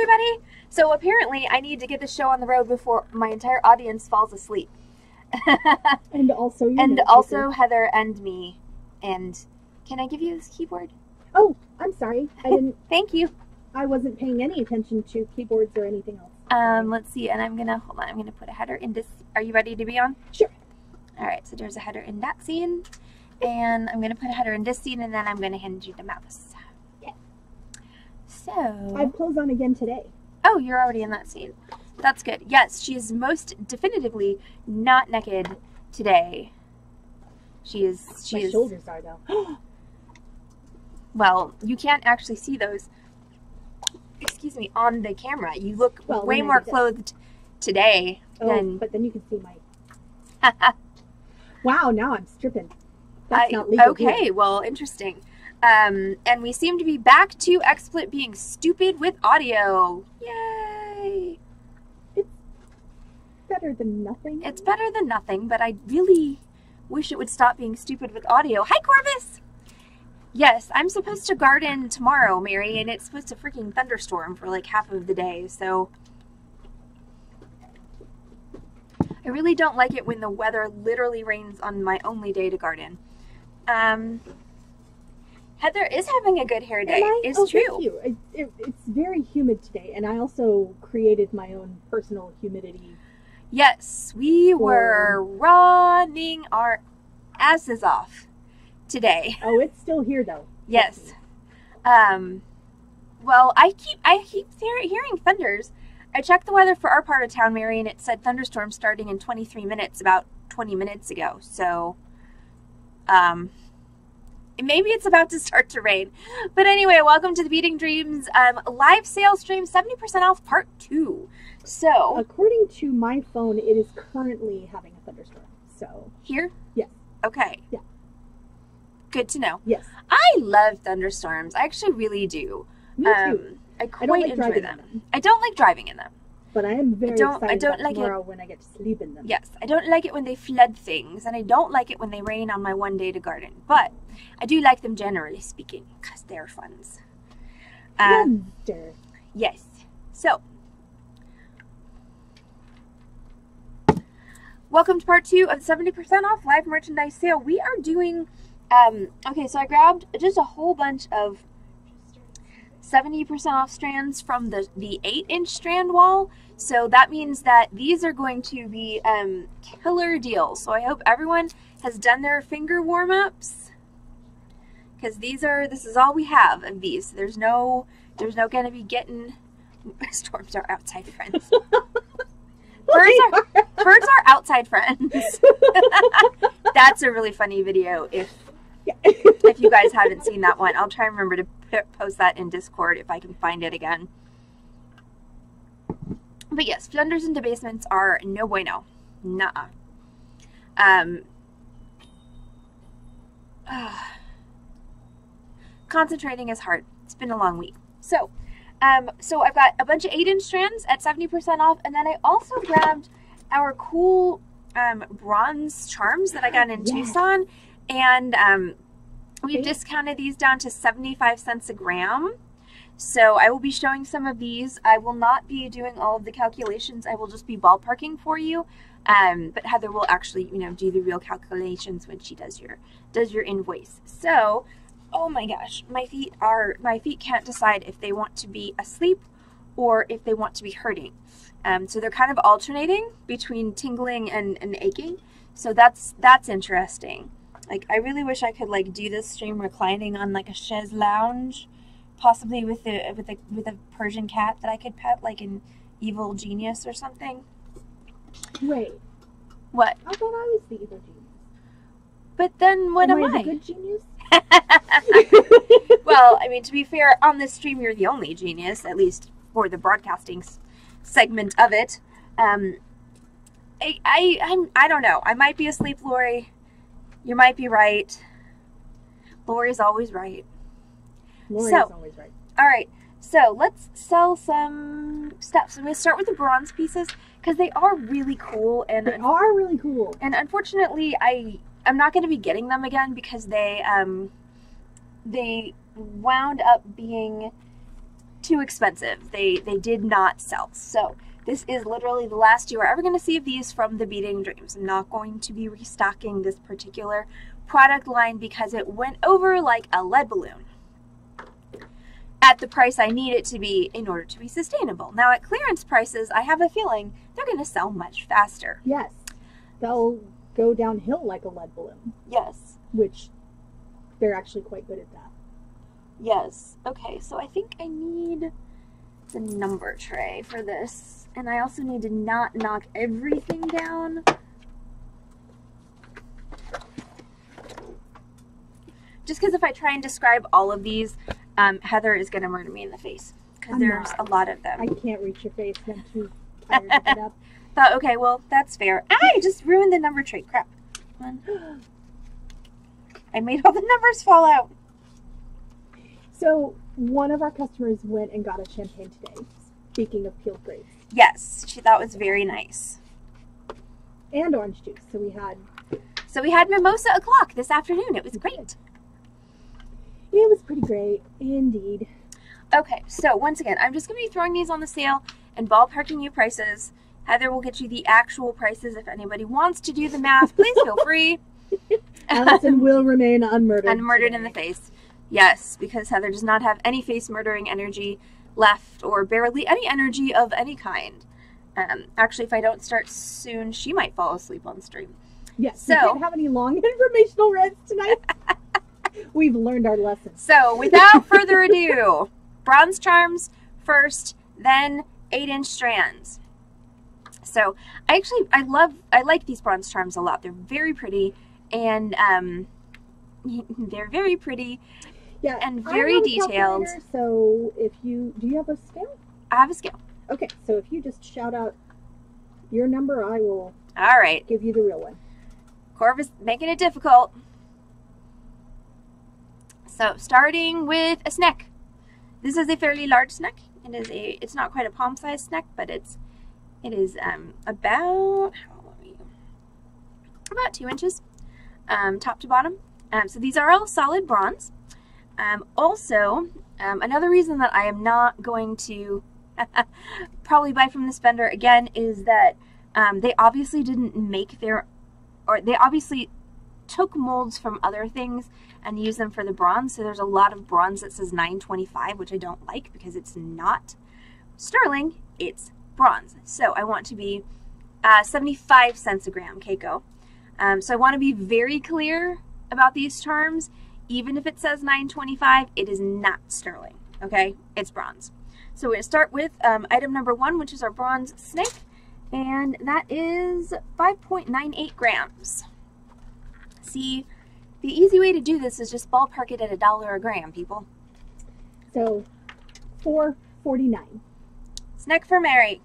everybody. So apparently I need to get the show on the road before my entire audience falls asleep. And also you. And also Heather and me. And can I give you this keyboard? Oh, I'm sorry. I didn't. Thank you. I wasn't paying any attention to keyboards or anything else. Let's see. And I'm going to, hold on, I'm going to put a header in this. Are you ready to be on? Sure. All right. So there's a header in that scene. And I'm going to put a header in this scene, and then I'm going to hand you the mouse. Okay. So. I have clothes on again today. Oh, you're already in that scene. That's good. Yes, she is most definitively not naked today. My shoulders are, though. Well, you can't actually see those, excuse me, on the camera. You look way more clothed today than... but then you can see my... Wow, now I'm stripping. That's not legal. Okay, here. Well, interesting. And we seem to be back to XSplit being stupid with audio. Yay! It's better than nothing. It's better than nothing, but I really wish it would stop being stupid with audio. Hi, Corvus! Yes, I'm supposed to garden tomorrow, Mary, and it's supposed to freaking thunderstorm for like half of the day, so... I really don't like it when the weather literally rains on my only day to garden. Heather is having a good hair day. It's true. Thank you. It's very humid today, and I also created my own personal humidity. Yes, we were running our asses off today. Oh, it's still here though. Yes. Well, I keep hearing thunders. I checked the weather for our part of town, Mary, and it said thunderstorm starting in 23 minutes, about 20 minutes ago. So, maybe it's about to start to rain. But anyway, welcome to the Beading Dreams live sales stream, 70% off part 2. So, according to my phone, it is currently having a thunderstorm. So here? Yes. Okay. Yeah. Good to know. Yes. I love thunderstorms. I actually really do. Me too. I quite enjoy them. I don't like driving in them. But I am very excited about tomorrow when I get to sleep in them. Yes, I don't like it when they flood things, and I don't like it when they rain on my one day to garden. But I do like them generally speaking, because they're fun. Yes. So, welcome to part 2 of the 70% off live merchandise sale. We are doing, okay, so I grabbed just a whole bunch of 70% off strands from the 8-inch strand wall. So that means that these are going to be killer deals. So I hope everyone has done their finger warm-ups, because this is all we have of these. There's no gonna be getting storms are outside friends. Birds are outside friends. That's a really funny video if you guys haven't seen that one. I'll try and remember to post that in Discord if I can find it again. But yes, flunders and debasements are no bueno. Nuh-uh. Concentrating is hard. It's been a long week. So I've got a bunch of 8-inch strands at 70% off, and then I also grabbed our cool bronze charms that I got in Tucson, and we've discounted these down to 75 cents a gram. So I will be showing some of these. I will not be doing all of the calculations. I will just be ballparking for you. But Heather will actually, do the real calculations when she does your invoice. So, oh my gosh, my feet can't decide if they want to be asleep or if they want to be hurting. So they're kind of alternating between tingling and aching. So that's interesting. Like, I really wish I could do this stream reclining on like a chaise lounge, possibly with a Persian cat that I could pet, like an evil genius or something. Wait. What? I thought I was the evil genius. But then what am I? The good genius? Well, I mean, to be fair, on this stream you're the only genius, at least for the broadcasting segment of it. I don't know. I might be asleep, Lori. You might be right. Lori's always right. Lori's always right. All right. So let's sell some stuff. So I'm going to start with the bronze pieces because they are really cool. And they are really cool. And unfortunately, I'm not going to be getting them again because they wound up being too expensive. They did not sell. So this is literally the last you are ever going to see of these from the Beading Dreams. I'm not going to be restocking this particular product line because it went over like a lead balloon at the price I need it to be in order to be sustainable. Now at clearance prices, I have a feeling they're going to sell much faster. Yes. They'll go downhill like a lead balloon. Yes. Which they're actually quite good at that. Yes. Okay, so I think I need the number tray for this. And I also need to not knock everything down. Just because if I try and describe all of these, Heather is going to murder me in the face. Because there's a lot of them. I can't reach your face. I'm too tired to get up. Thought, okay, well, that's fair. I just ruined the number tray. Crap. I made all the numbers fall out. So, one of our customers went and got a champagne today. Speaking of peeled grapes. Yes, that was very nice. And orange juice. So we had mimosa o'clock this afternoon. It was great. It was pretty great, indeed. Okay, so once again, I'm just going to be throwing these on the sale and ballparking you prices. Heather will get you the actual prices. If anybody wants to do the math, please feel free. Allison will remain unmurdered. Unmurdered in the face. Yes, because Heather does not have any face murdering energy left, or barely any energy of any kind. Actually, if I don't start soon, she might fall asleep on stream. Yes, so we can't have any long informational rants tonight. We've learned our lesson. So, without further ado, bronze charms first, then 8-inch strands. So, I like these bronze charms a lot. They're very pretty, and they're very pretty, yeah, and very detailed. So, do you have a scale? I have a scale. Okay, so if you just shout out your number, I will. All right. Give you the real one. Corvus making it difficult. So, starting with a snack. This is a fairly large snack. It's not quite a palm-sized snack, but it is about 2 inches, top to bottom. So these are all solid bronze. Also, another reason that I am not going to probably buy from this vendor again is that they obviously didn't make they obviously took molds from other things and used them for the bronze. So there's a lot of bronze that says 925, which I don't like because it's not sterling, it's bronze. So I want to be 75 cents a gram, Keiko. So I want to be very clear about these charms. Even if it says 925, it is not sterling, okay? It's bronze. So we're going to start with item number 1, which is our bronze snake, and that is 5.98 grams. See, the easy way to do this is just ballpark it at $1 a gram, people. So, $4.49. Snack for Mary.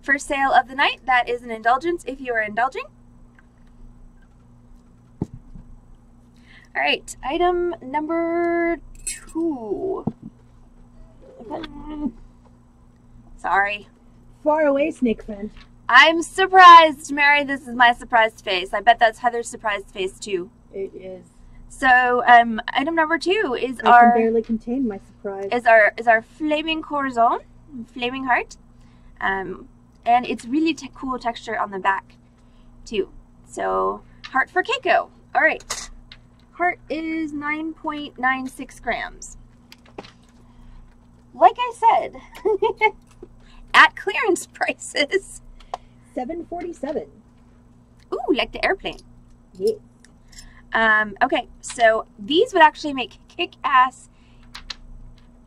First sale of the night. That is an indulgence if you are indulging. All right, item number 2. Sorry. Far away, snake friend. I'm surprised, Mary. This is my surprised face. I bet that's Heather's surprised face too. It is. So, item number 2 is I can barely contain my surprise. Is our flaming corazon, flaming heart, and it's really cool texture on the back too. So, heart for Keiko. All right, heart is 9.96 grams. Like I said, at clearance prices. $7.47. Ooh, like the airplane. Yeah. Okay, so these would actually make kick-ass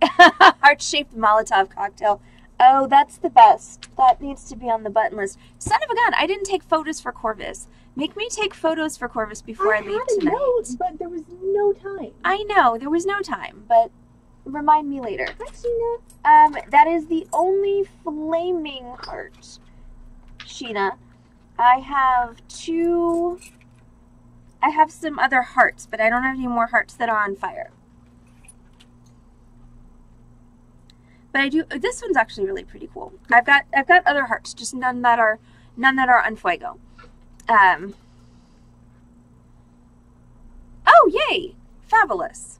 heart-shaped Molotov cocktail. Oh, that's the best. That needs to be on the button list. Son of a gun, I didn't take photos for Corvus. Make me take photos for Corvus before I leave tonight. I had a note, but there was no time. I know, there was no time, but remind me later. Actually, no. That is the only flaming heart, Sheena. I have some other hearts, but I don't have any more hearts that are on fire. But I do. This one's actually really pretty cool. I've got other hearts, just none that are on fuego. Oh, yay! Fabulous.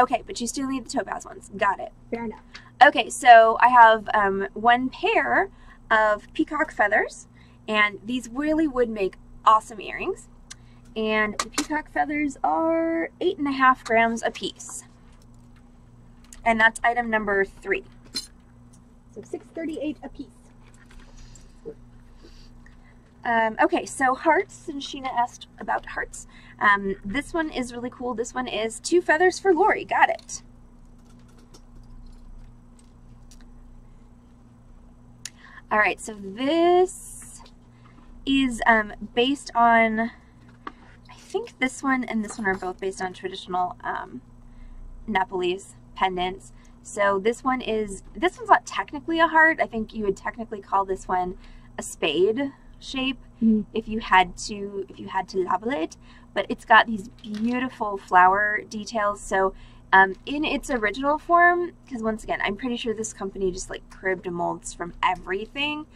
Okay, but you still need the topaz ones. Got it. Fair enough. Okay, so I have one pair of peacock feathers, and these really would make awesome earrings. And the peacock feathers are 8.5 grams a piece. And that's item number 3. So $6.38 a piece. Okay, so hearts, and Sheena asked about hearts. This one is really cool. This one is 2 feathers for Lori. Got it. All right, so this is based on, I think this one and this one are both based on traditional Nepalese pendants. So this one's not technically a heart. I think you would technically call this one a spade shape if you had to label it, but it's got these beautiful flower details. So in its original form, because once again, I'm pretty sure this company just like cribbed molds from everything.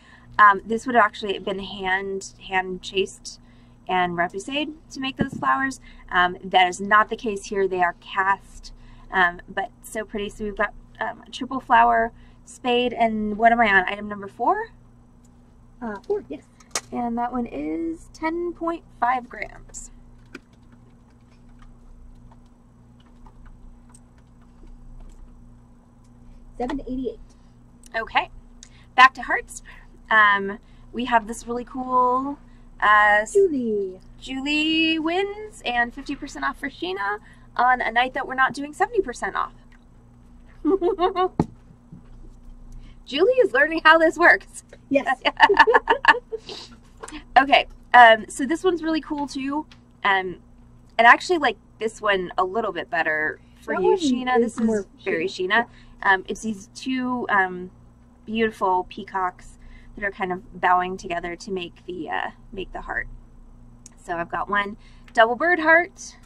This would have actually been hand chased and repoussed to make those flowers. That is not the case here. They are cast, but so pretty. So we've got a triple flower spade, and what am I on? Item number 4? 4, yes. And that one is 10.5 grams. $7.88. Okay, back to hearts. We have this really cool Julie wins and 50% off for Sheena on a night that we're not doing 70% off. Julie is learning how this works. Yes. Okay, so this one's really cool too. And I actually like this one a little bit better for you, Sheena. This is very Sheena. It's these 2 beautiful peacocks that are kind of bowing together to make the heart. So I've got one double bird heart,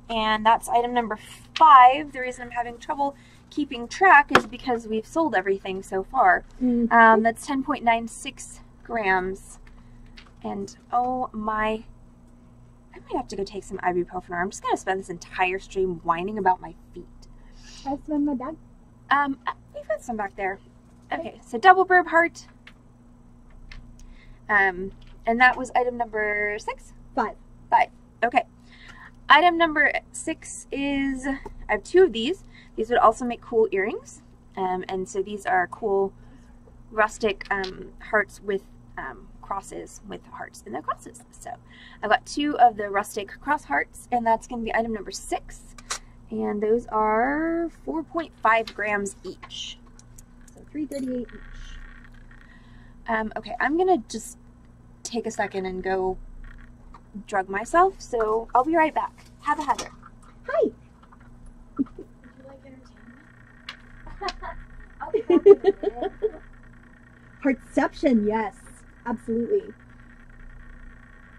and that's item number 5. The reason I'm having trouble keeping track is because we've sold everything so far. That's 10.96 grams, and oh my, I might have to go take some ibuprofen, or I'm just gonna spend this entire stream whining about my feet. I spend my bag. We've got some back there. Okay, so double bird heart. And that was item number 6? 5. Okay. Item number 6 is, I have 2 of these. These would also make cool earrings. And so these are cool rustic hearts with crosses, with hearts in their crosses. So I've got 2 of the rustic cross hearts, and that's going to be item number 6. And those are 4.5 grams each. So $3.38 each. Okay, I'm going to just take a second and go drug myself, so I'll be right back. Have a Heather. Hi. Would you like entertainment? I'll be back in a minute. Heartception, yes. Absolutely.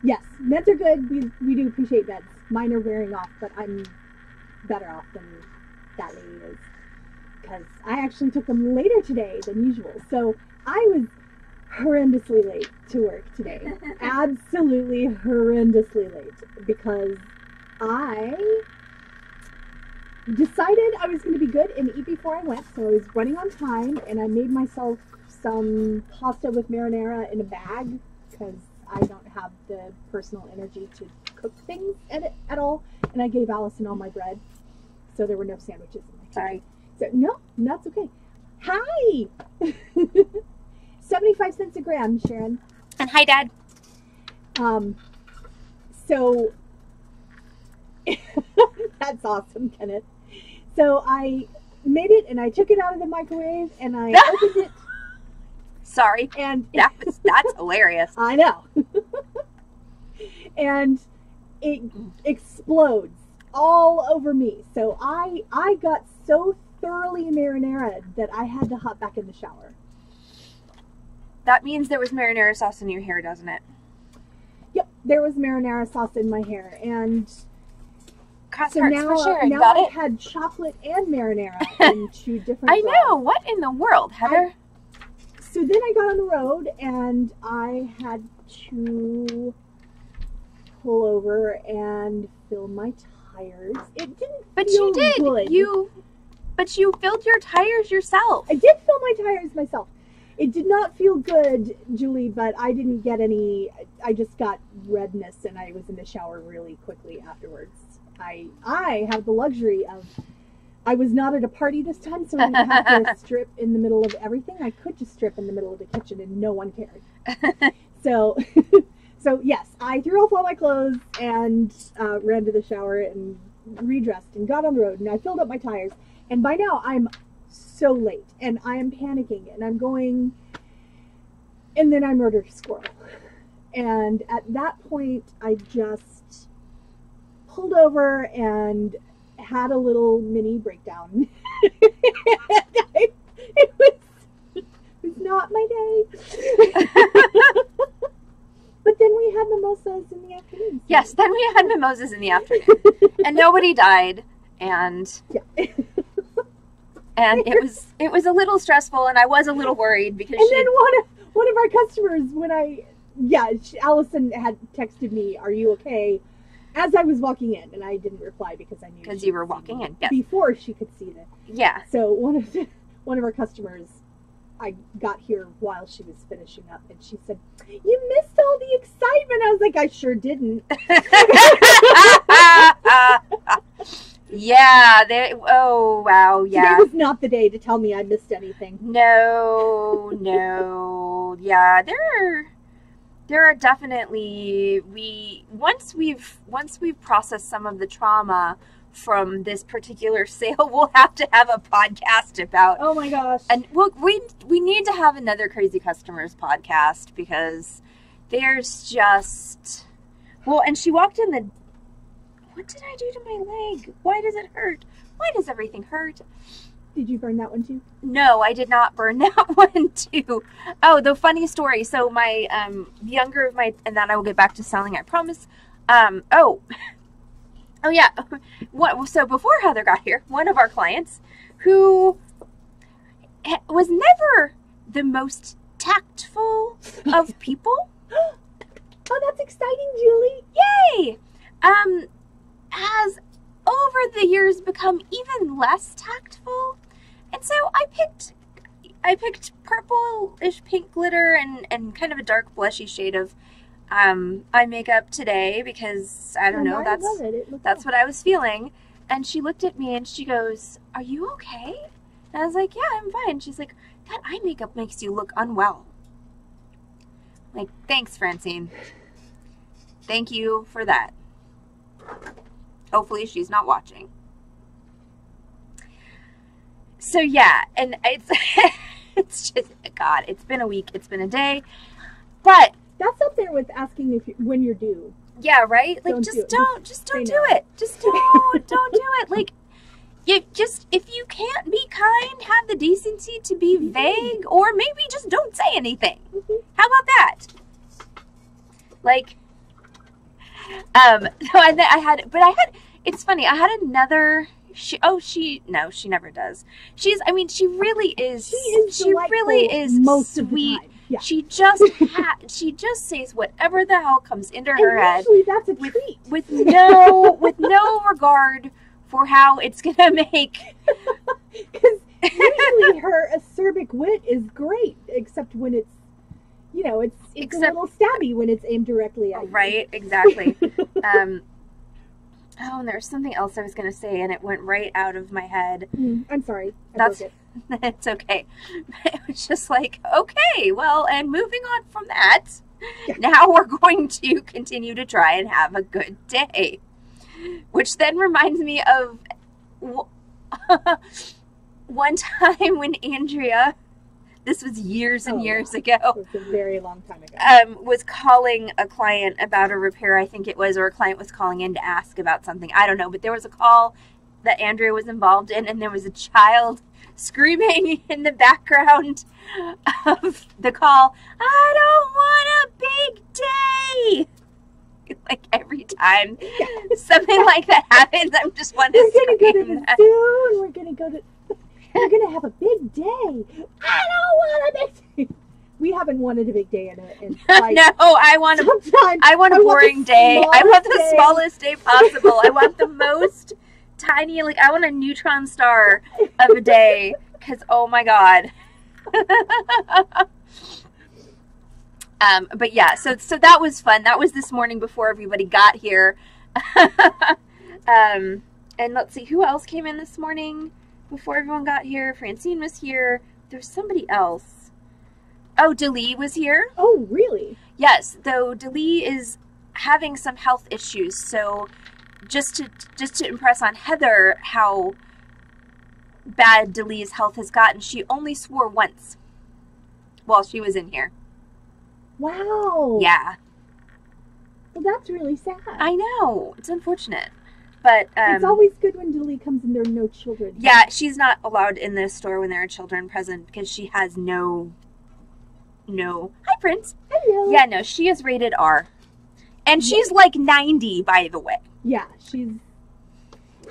Yes, meds are good. We do appreciate meds. Mine are wearing off, but I'm better off than that lady is, because I actually took them later today than usual. So I was horrendously late to work today. Absolutely horrendously late, because I decided I was going to be good and eat before I went. So I was running on time, and I made myself some pasta with marinara in a bag, because I don't have the personal energy to cook things at all. And I gave Allison all my bread, so there were no sandwiches in my kitchen. Sorry. So no, that's okay. Hi. 75 cents a gram, Sharon. And hi, Dad. So that's awesome, Kenneth. So I made it, and I took it out of the microwave, and I opened it. Sorry. And that's hilarious. I know. And it explodes all over me. So I got so thoroughly marinara that I had to hop back in the shower. That means there was marinara sauce in your hair, doesn't it? Yep, there was marinara sauce in my hair, and Cross so hearts now, for sharing. now Got I it? had chocolate and marinara in 2 different I know. What in the world, Heather? So then I got on the road, and I had to pull over and fill my tires. It didn't But feel you did. good. But you filled your tires yourself. I did fill my tires myself. It did not feel good, Julie, but I didn't get any. I just got redness, and I was in the shower really quickly afterwards. I have the luxury of. I was not at a party this time, so I didn't have to strip in the middle of everything. I could just strip in the middle of the kitchen, and no one cared. So yes, I threw off all my clothes and ran to the shower and redressed and got on the road, and I filled up my tires. And by now, I'm so late, and I am panicking, and I'm going, and then I murdered a squirrel. And at that point, I just pulled over and had a little mini breakdown. It was not my day. But then we had mimosas in the afternoon. So. Yes, then we had mimosas in the afternoon. And nobody died, and yeah. And it was a little stressful, and I was a little worried because then one of our customers, Allison had texted me, "Are you okay?" as I was walking in, and I didn't reply because I knew you were walking in. Yes. Before she could see that. Yeah. So one of our customers, I got here while she was finishing up, and she said, "You missed all the excitement." I was like, "I sure didn't." Yeah. Oh wow. Yeah. Today was not the day to tell me I missed anything. No. Yeah. There are definitely once we've processed some of the trauma from this particular sale, we'll have to have a podcast about. Oh my gosh! And we need to have another Crazy Customers podcast because there's just and she walked in the. What did I do to my leg? Why does it hurt? Why does everything hurt? Did you burn that one too? No, I did not burn that one too. Oh, the funny story. So my younger of my, and then I will get back to selling, I promise. Oh yeah. So before Heather got here, one of our clients who was never the most tactful of people. Oh, that's exciting, Julie. Yay! Has over the years become even less tactful. And so I picked purplish pink glitter and kind of a dark blushy shade of eye makeup today because I don't know, that's what I was feeling. And she looked at me and she goes, "Are you okay?" And I was like, "Yeah, I'm fine." She's like, "That eye makeup makes you look unwell." I'm like, thanks, Francine. Thank you for that. Hopefully she's not watching. So yeah, and it's just, God, it's been a week, it's been a day, but that's up there with asking when you're due. Yeah, right. Like, just don't do it. Just don't do it. Like, if you can't be kind, have the decency to be vague, or maybe just don't say anything. How about that? Like, it's funny. I had another. She never does. She really is. She really is most sweet. Of the time. Yeah. She just says whatever the hell comes into her head. Usually that's a treat. With no regard for how it's gonna make. Because usually her acerbic wit is great, except when it's, it's a little stabby when it's aimed directly at you. Right, exactly. And there's something else I was going to say, and it went right out of my head. I'm sorry. It's okay. It was just like, okay, well, and moving on from that, now we're going to continue to try and have a good day. Which then reminds me of one time when Andrea, this was years and years ago. It was a very long time ago. Was calling a client about a repair, I think it was, or a client was calling in to ask about something. I don't know, but there was a call that Andrea was involved in, and there was a child screaming in the background of the call, "I don't want a big day!" Like, every time something like that happens, I'm just want to scream. We're going to go to the zoo, and we're going to have a big day. I don't want a big day. we haven't wanted a big day in No, I want a boring day. I want the smallest day possible. I want the most tiny, like, I want a neutron star of a day, because, oh my god. But yeah, so that was fun. That was this morning before everybody got here. And let's see, who else came in this morning before everyone got here? Francine was here. There's somebody else. Oh, Delee was here. Oh, really? Yes, though Delee is having some health issues, so just to impress on Heather how bad Delee's health has gotten, she only swore once while she was in here. Wow. Yeah. Well, that's really sad. I know. It's unfortunate. But it's always good when Delee comes and there are no children. Yeah, she's not allowed in the store when there are children present because she has no. Hi, Prince. Hello. Yeah, no, she is rated R. And she's like 90, by the way. Yeah, she's...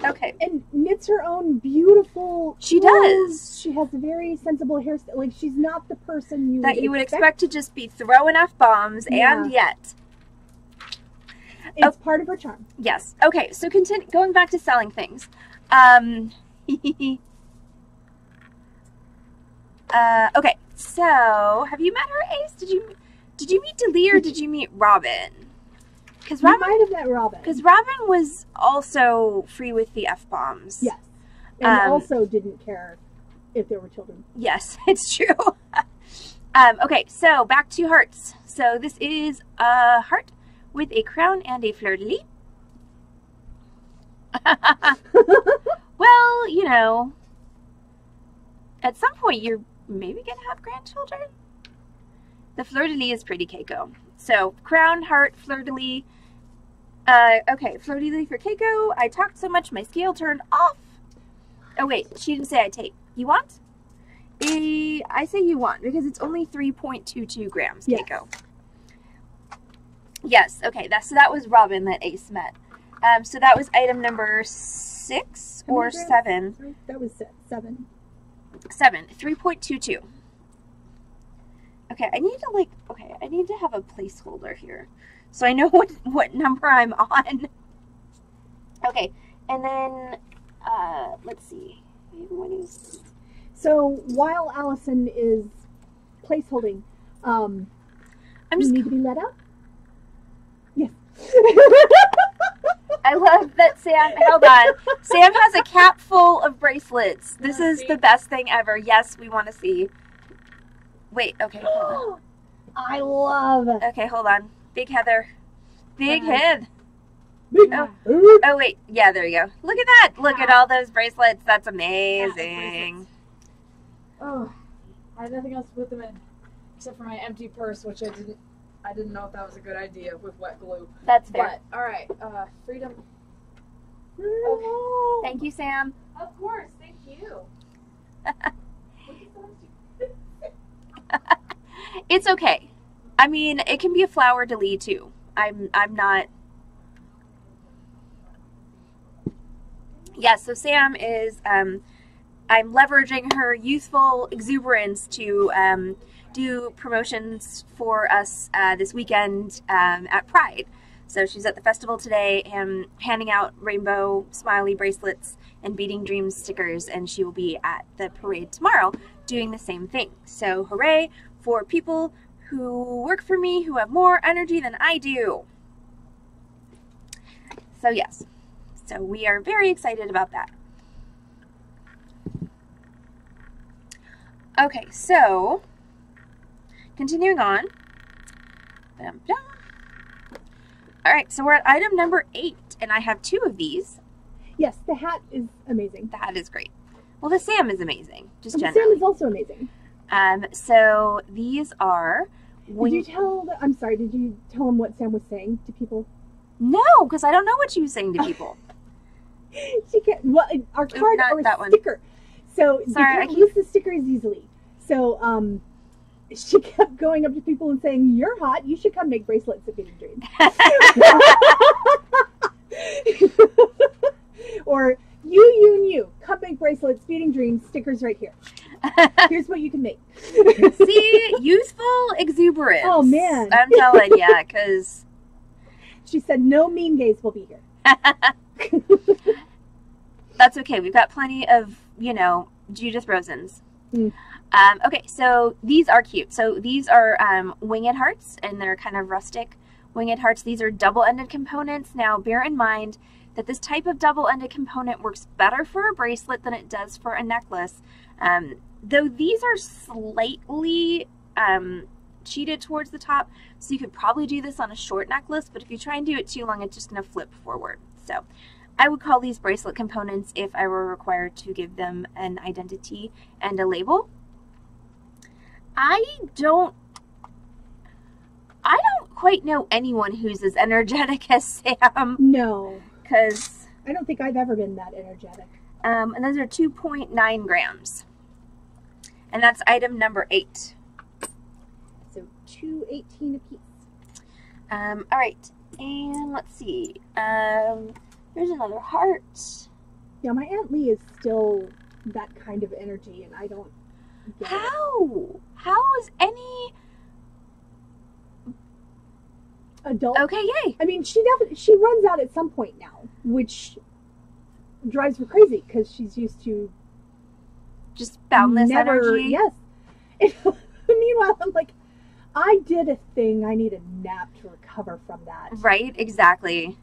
Okay. And knits her own beautiful... She clothes. does. She has a very sensible hairstyle. Like, she's not the person you would expect to just be throwing F-bombs, and yet... It's part of her charm. Yes. Okay, so going back to selling things. Okay, so have you met her, Ace? Did you meet Delee or did you meet Robin? Because Robin might have met Robin. Because Robin was also free with the F-bombs. Yes. And also didn't care if there were children. Yes, it's true. Okay, so back to hearts. So this is a heart with a crown and a fleur-de-lis. Well, you know, at some point you're maybe going to have grandchildren. The fleur-de-lis is pretty Keiko. So, crown, heart, fleur-de-lis. Okay, fleur-de-lis for Keiko. I talked so much my scale turned off. Oh wait, she didn't say I take. You want? I say you want because it's only 3.22 grams, Keiko. Yes, okay, so that was Robin that Ace met. So that was item number 6 or 7? That was 7. 7, 3.22. Okay, I need to have a placeholder here so I know what number I'm on. Okay, and then let's see. What is... So while Allison is placeholding, you need to be let out? Yes. I love that Sam, hold on. Sam has a cap full of bracelets. This is the best thing ever. Yes, we want to see. Wait, okay, hold on. I love it. Okay, hold on. Big Heather. Big head. Oh, wait. Yeah, there you go. Look at that. Look at all those bracelets. That's amazing. Oh, I had nothing else to put them in except for my empty purse, which I didn't know if that was a good idea with wet glue. That's fair. But, alright, freedom. Okay. Thank you, Sam. Of course, thank you. It's okay. I mean, it can be a flower delete too. I'm not. Yeah, so Sam is, I'm leveraging her youthful exuberance to do promotions for us this weekend at Pride. So she's at the festival today and handing out rainbow smiley bracelets and Beading Dreams stickers, and she will be at the parade tomorrow doing the same thing. So hooray for people who work for me who have more energy than I do. So yes, so we are very excited about that. Okay, so continuing on. All right, so we're at item number 8, and I have 2 of these. Yes, the hat is amazing. The hat is great. Well, the Sam is amazing, just generally. The Sam is also amazing. So these are... Did you tell them what Sam was saying to people? No, because I don't know what she was saying to people. She can't... Well, our card or a sticker. So sorry, they can't use the stickers easily. So, she kept going up to people and saying, "You're hot. You should come make bracelets at Beading Dreams." Or, you. Come make bracelets, Beading Dreams, stickers right here. Here's what you can make. See? Youthful exuberance. Oh, man. I'm telling you, because... She said no mean gays will be here. That's okay. We've got plenty of, you know, Judith Rosens. Mm. Okay, so these are cute. So these are winged hearts, and they're kind of rustic winged hearts. These are double-ended components. Now, bear in mind that this type of double-ended component works better for a bracelet than it does for a necklace. Though these are slightly cheated towards the top, so you could probably do this on a short necklace, but if you try and do it too long, it's just going to flip forward. So I would call these bracelet components if I were required to give them an identity and a label. I don't quite know anyone who's as energetic as Sam. No. Because I don't think I've ever been that energetic. And those are 2.9 grams. And that's item number 8. So 2.18 a piece. All right. And let's see. There's another heart. Yeah, my Aunt Lee is still that kind of energy, and I don't get it. How is any Adult? Okay, yay. I mean, she runs out at some point now, which drives her crazy because she's used to just boundless energy. Yes. Meanwhile, I'm like, I did a thing. I need a nap to recover from that. Right, exactly.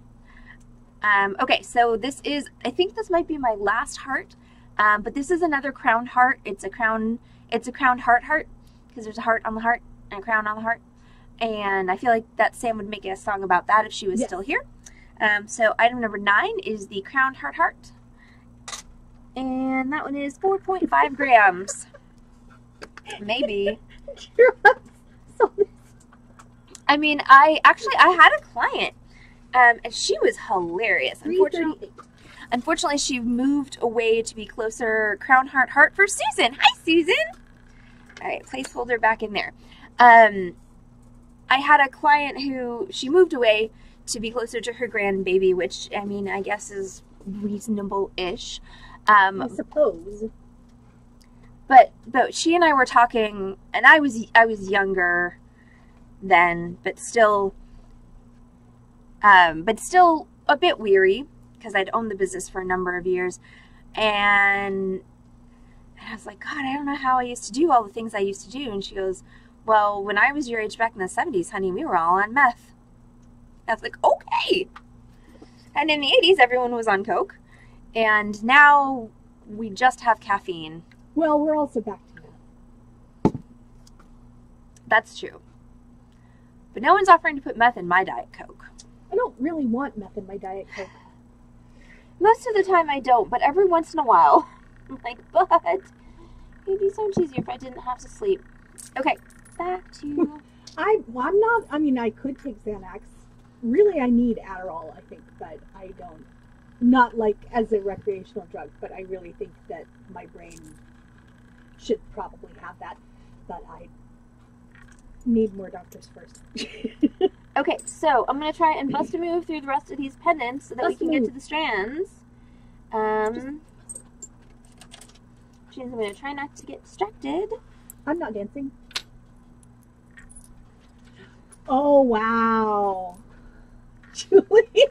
Okay, so this is, I think this might be my last heart, but this is another crowned heart. It's a crowned heart, because there's a heart on the heart and a crown on the heart. And I feel like that Sam would make a song about that if she was still here. So item number 9 is the crowned heart. And that one is 4.5 grams. Maybe. I mean, I had a client, and she was hilarious. Unfortunately, she moved away to be closer crown heart for Susan. Hi, Susan. All right, placeholder back in there. I had a client who, she moved away to be closer to her grandbaby, which, I mean, I guess is reasonable-ish. I suppose. But she and I were talking, and I was younger then, but still a bit weary, because I'd owned the business for a number of years, and I was like, God, I don't know how I used to do all the things I used to do. And she goes, well, when I was your age back in the 70s, honey, we were all on meth. I was like, okay. And in the 80s, everyone was on coke. And now we just have caffeine. Well, we're also back to meth. That's true. But no one's offering to put meth in my Diet Coke. I don't really want meth in my Diet Coke. Most of the time I don't, but every once in a while. I'm like, but it'd be so much easier if I didn't have to sleep. Okay, back to... I'm not, I mean, I could take Xanax. Really, I need Adderall, I think, but I don't. Not like as a recreational drug, but I really think that my brain should probably have that. But I need more doctors first. Okay, so I'm going to try and bust a move through the rest of these pendants so that we can get to the strands. I'm going to try not to get distracted. I'm not dancing. Oh, wow. Julie.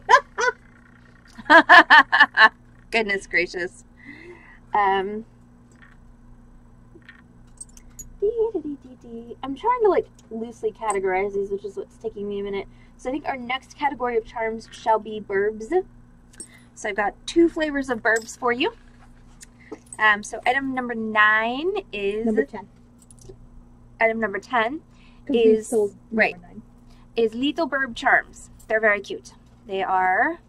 Goodness gracious. I'm trying to like loosely categorize these, which is what's taking me a minute. So I think our next category of charms shall be burbs. So I've got 2 flavors of burbs for you. So item number 9 is number 10. Item number 10 is right. 9. Is lethal burb charms. They're very cute. They are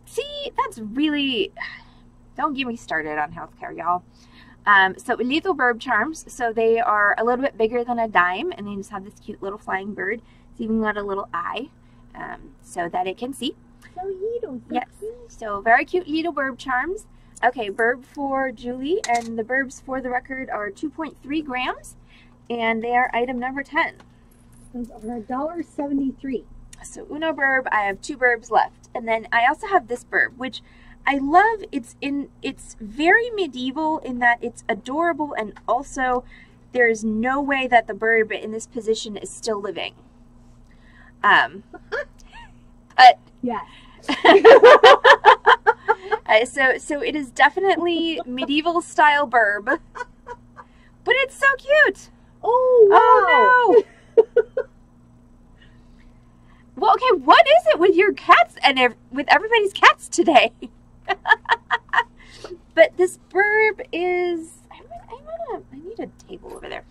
see, that's really, don't get me started on healthcare, y'all. So lethal burb charms, so they are a little bit bigger than a dime, and they just have this cute little flying bird. It's even got a little eye, so that it can see. So little. Yes, so very cute little burb charms. Okay, burb for Julie, and the burbs for the record are 2.3 grams, and they are item number 10. Those are $1.73. So uno burb, I have 2 burbs left. And then I also have this burb, which I love it's very medieval in that it's adorable, and also there is no way that the bird in this position is still living. But Yes. so it is definitely medieval style burb, but it's so cute. Oh, wow. Oh no. Well, okay, what is it with your cats and with everybody's cats today? But this burb is, I need a table over there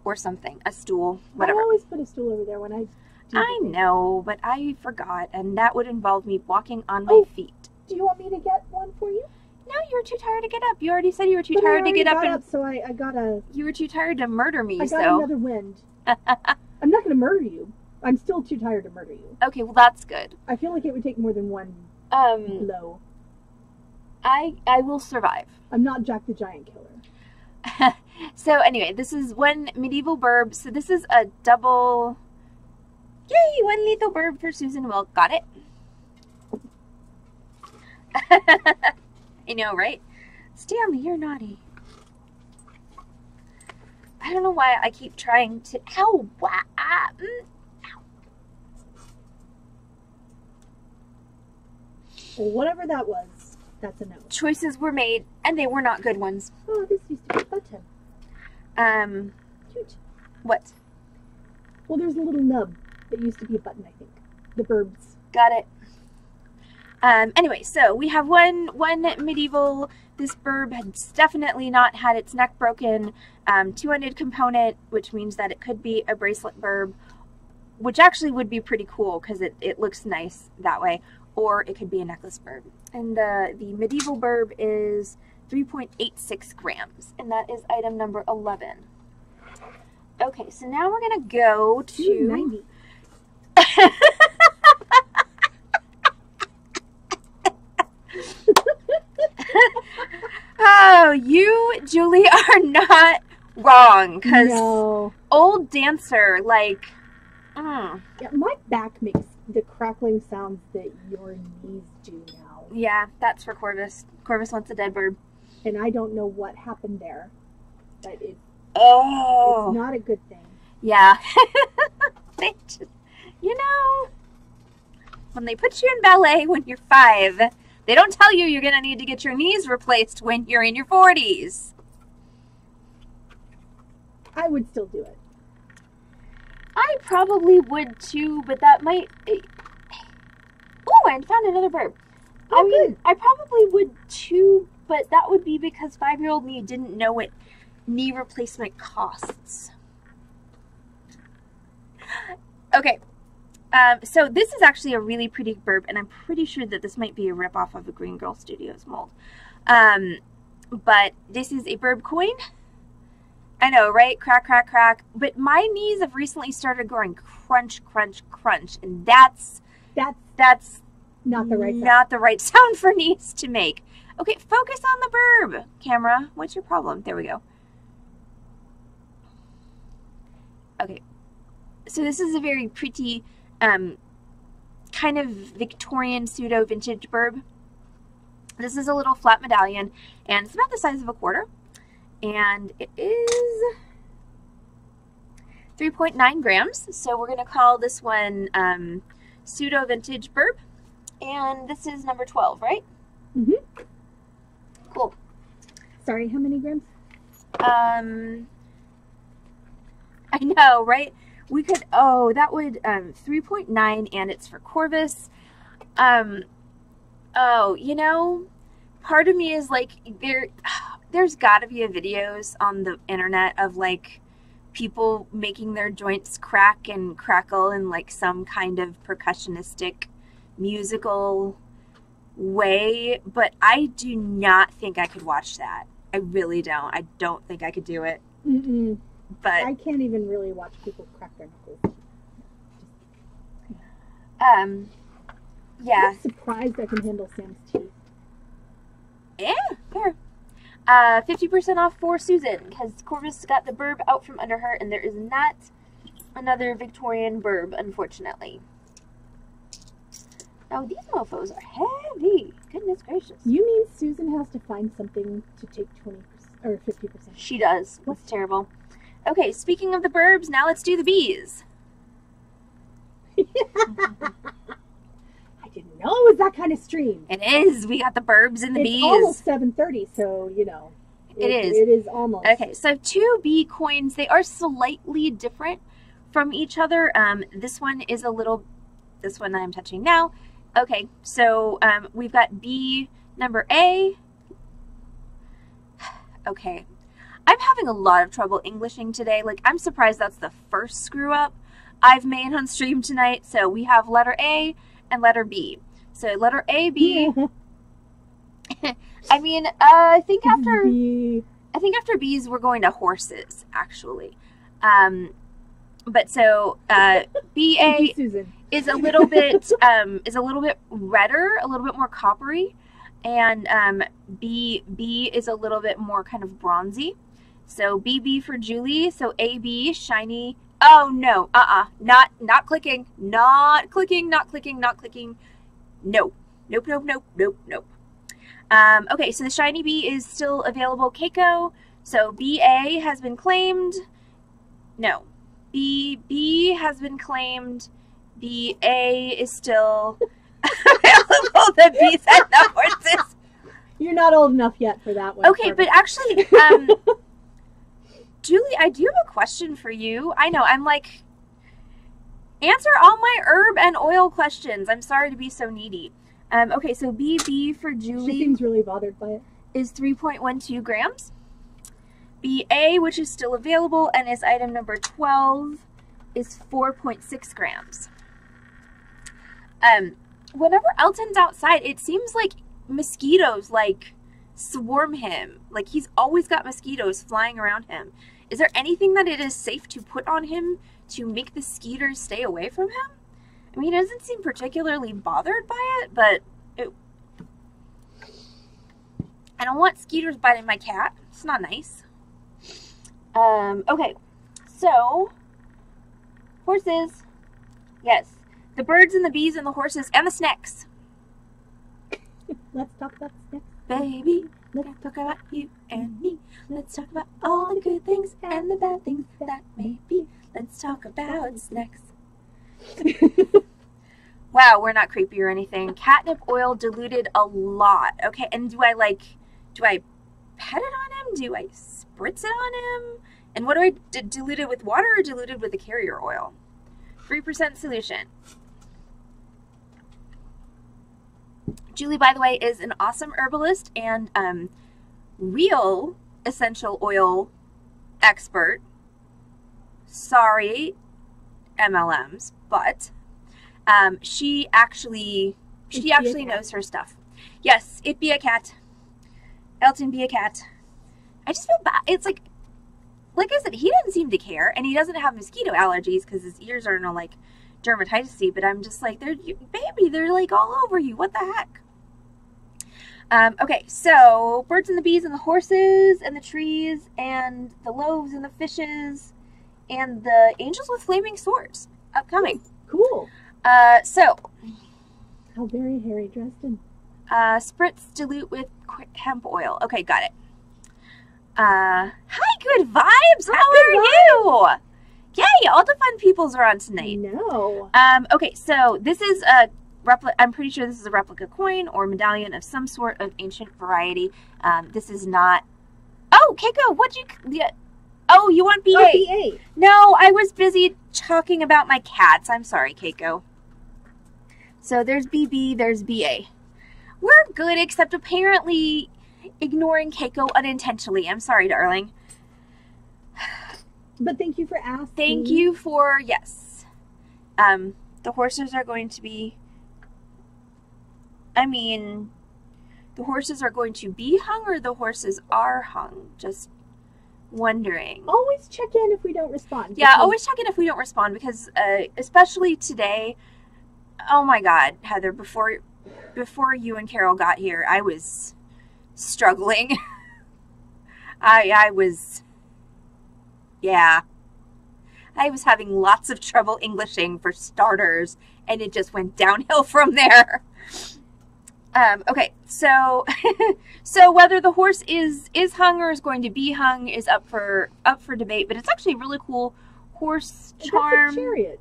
or something, a stool, whatever. I always put a stool over there when I do I the know, but I forgot, and that would involve me walking on my feet. Do you want me to get one for you? No, you were too tired to get up. You already said you were too tired to get up, and so I got a. you were too tired to murder me. I got another wind. I'm not going to murder you. I'm still too tired to murder you. Okay, well that's good. I feel like it would take more than one blow. I will survive. I'm not Jack the Giant Killer. So anyway, this is one medieval burb. So this is a double. Yay! One lethal burb for Susan Wilk. Got it. I know, right? Stanley, you're naughty. I don't know why I keep trying to. Ow! Ow. Well, whatever that was, that's a no. Choices were made, and they were not good ones. Oh, this used to be a button. Cute. What? Well, there's a little nub that used to be a button, I think. The burbs. Got it. Anyway, so we have one medieval. This burb has definitely not had its neck broken. Two-ended component, which means that it could be a bracelet burb, which actually would be pretty cool because it looks nice that way. Or it could be a necklace burb. And the medieval burb is 3.86 grams, and that is item number 11. Okay, so now we're gonna go to 90. Oh, you, Julie, are not wrong, because No. old dancer, like, Yeah, my back makes the crackling sounds that your knees do now. yeah, that's for Corvus. Corvus wants a dead bird. And I don't know what happened there. But it's Oh, not a good thing. yeah. They just, you know, when they put you in ballet when you're 5, they don't tell you you're going to need to get your knees replaced when you're in your 40s. I would still do it. I probably would too, but that might... Oh, I found another burb. Oh, I mean, good. I probably would too, but that would be because 5-year-old me didn't know what knee replacement costs. Okay. So this is actually a really pretty burb, and I'm pretty sure that this might be a ripoff of a Green Girl Studios mold. But this is a burb coin. I know, right? Crack, crack, crack. But my knees have recently started going crunch, crunch, crunch, and that's Not the right sound. not the right sound for knees to make. Okay, focus on the burb, camera. What's your problem? There we go. Okay, so this is a very pretty, kind of Victorian pseudo vintage burb. This is a little flat medallion, and it's about the size of a quarter, and it is 3.9 grams. So we're gonna call this one pseudo vintage burb, and this is number 12, right? Mm-hmm. Cool. Sorry, how many grams? I know, right? We could, oh, that would, 3.9, and it's for Corvus. Oh, you know, part of me is like, there's gotta be videos on the internet of, like, people making their joints crack and crackle in, like, some kind of percussionistic, musical way, but I do not think I could watch that. I really don't. I don't think I could do it. Mm-mm. But I can't even really watch people crack their knuckles. yeah. I'm surprised I can handle Sam's teeth. Yeah, fair. 50% off for Susan, because Corvus got the burb out from under her, and there is not another Victorian burb, unfortunately. Oh, these mofos are heavy. Goodness gracious. You mean Susan has to find something to take 20% or 50%? She does. What's terrible? Okay, speaking of the burbs, now let's do the bees. I didn't know it was that kind of stream. It is. We got the burbs and the bees. It's almost 7:30, so, you know. It is. It is almost. Okay, so 2 bee coins. They are slightly different from each other. This one is a little... This one I'm touching now. Okay, so we've got bee number A. Okay. I'm having a lot of trouble Englishing today. Like, I'm surprised that's the first screw up I've made on stream tonight. So we have letter A and letter B. So letter A, B. I mean, I think after bees we're going to horses, actually. But so B-A is a little bit redder, a little bit more coppery, and B is a little bit more kind of bronzy. So BB for Julie. So AB, shiny. Oh no, not clicking, not clicking. No, nope. Okay, so the shiny B is still available. Keiko. So BA has been claimed. No, BB has been claimed. BA is still available. The bees and the horses. You're not old enough yet for that one. Okay, but actually, Julie, I do have a question for you. I know, I'm like, answer all my herb and oil questions. I'm sorry to be so needy. Okay, so BB for Julie. She seems really bothered by it. Is 3.12 grams. BA, which is still available and is item number 12, is 4.6 grams. Whenever Elton's outside, it seems like mosquitoes like swarm him. Like he's always got mosquitoes flying around him. Is there anything that it is safe to put on him to make the skeeters stay away from him? I mean, he doesn't seem particularly bothered by it, but I don't want skeeters biting my cat. It's not nice. Okay, so horses. Yes, the birds and the bees and the horses and the snakes. Let's talk about snakes. Baby, let's talk about you and me. Let's talk about all the good things and the bad things that may be. Let's talk about snacks. Wow, we're not creepy or anything. Catnip oil diluted a lot. Okay, and do I pet it on him? Do I spritz it on him? And what do I dilute it with water or diluted with the carrier oil? 3% solution. Julie, by the way, is an awesome herbalist and real essential oil expert. Sorry, MLMs, but she actually knows her stuff. Yes, it be a cat. Elton be a cat. I just feel bad. It's like I said, he doesn't seem to care, and he doesn't have mosquito allergies because his ears are no like dermatitis-y, but I'm just like, they're like all over you. What the heck? Okay, so birds and the bees and the horses and the trees and the loaves and the fishes and the angels with flaming swords upcoming. Cool. So. How very hairy Dresden. Spritz, dilute with hemp oil. Okay, got it. Hi, good vibes. How are you? Yay, all the fun peoples are on tonight. No. Okay, so this is a I'm pretty sure this is a replica coin or medallion of some sort of ancient variety. This is not. Oh, Keiko, what'd you? Oh, you want BA? Oh, BA. No, I was busy talking about my cats. I'm sorry, Keiko. So there's BB, there's BA. We're good, except apparently ignoring Keiko unintentionally. I'm sorry, darling. But thank you for asking. Thank you for, yes. The horses are going to be, the horses are going to be hung or the horses are hung? Just wondering. Always check in if we don't respond. Yeah, always check in if we don't respond because, especially today, oh my God, Heather, before you and Carol got here, I was struggling. I was having lots of trouble Englishing for starters, and it just went downhill from there. Okay, So, so whether the horse is hung or is going to be hung is up for debate. But it's actually a really cool horse charm. That's a chariot.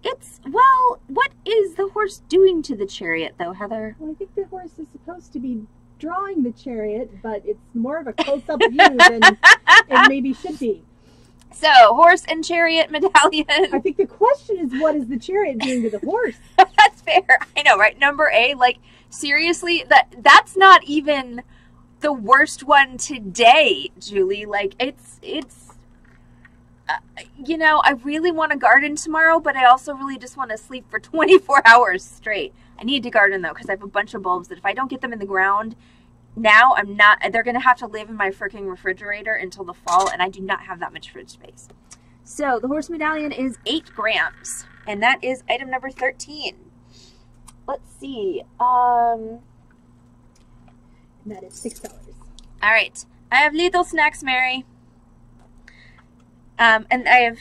It's, well, what is the horse doing to the chariot, though, Heather? Well, I think the horse is supposed to be drawing the chariot, but it's more of a close-up view than it maybe should be. So, horse and chariot medallion. I think the question is, what is the chariot doing to the horse? That's fair. I know, right? Number A, like, seriously, that's not even the worst one today, Julie. Like, it's you know, I really want to garden tomorrow, but I also really just want to sleep for 24 hours straight. I need to garden, though, because I have a bunch of bulbs that if I don't get them in the ground now, they're going to have to live in my freaking refrigerator until the fall, and I do not have that much fridge space. So, the horse medallion is 8 grams, and that is item number 13. Let's see. That is $6. All right. I have little snacks, Mary. And I have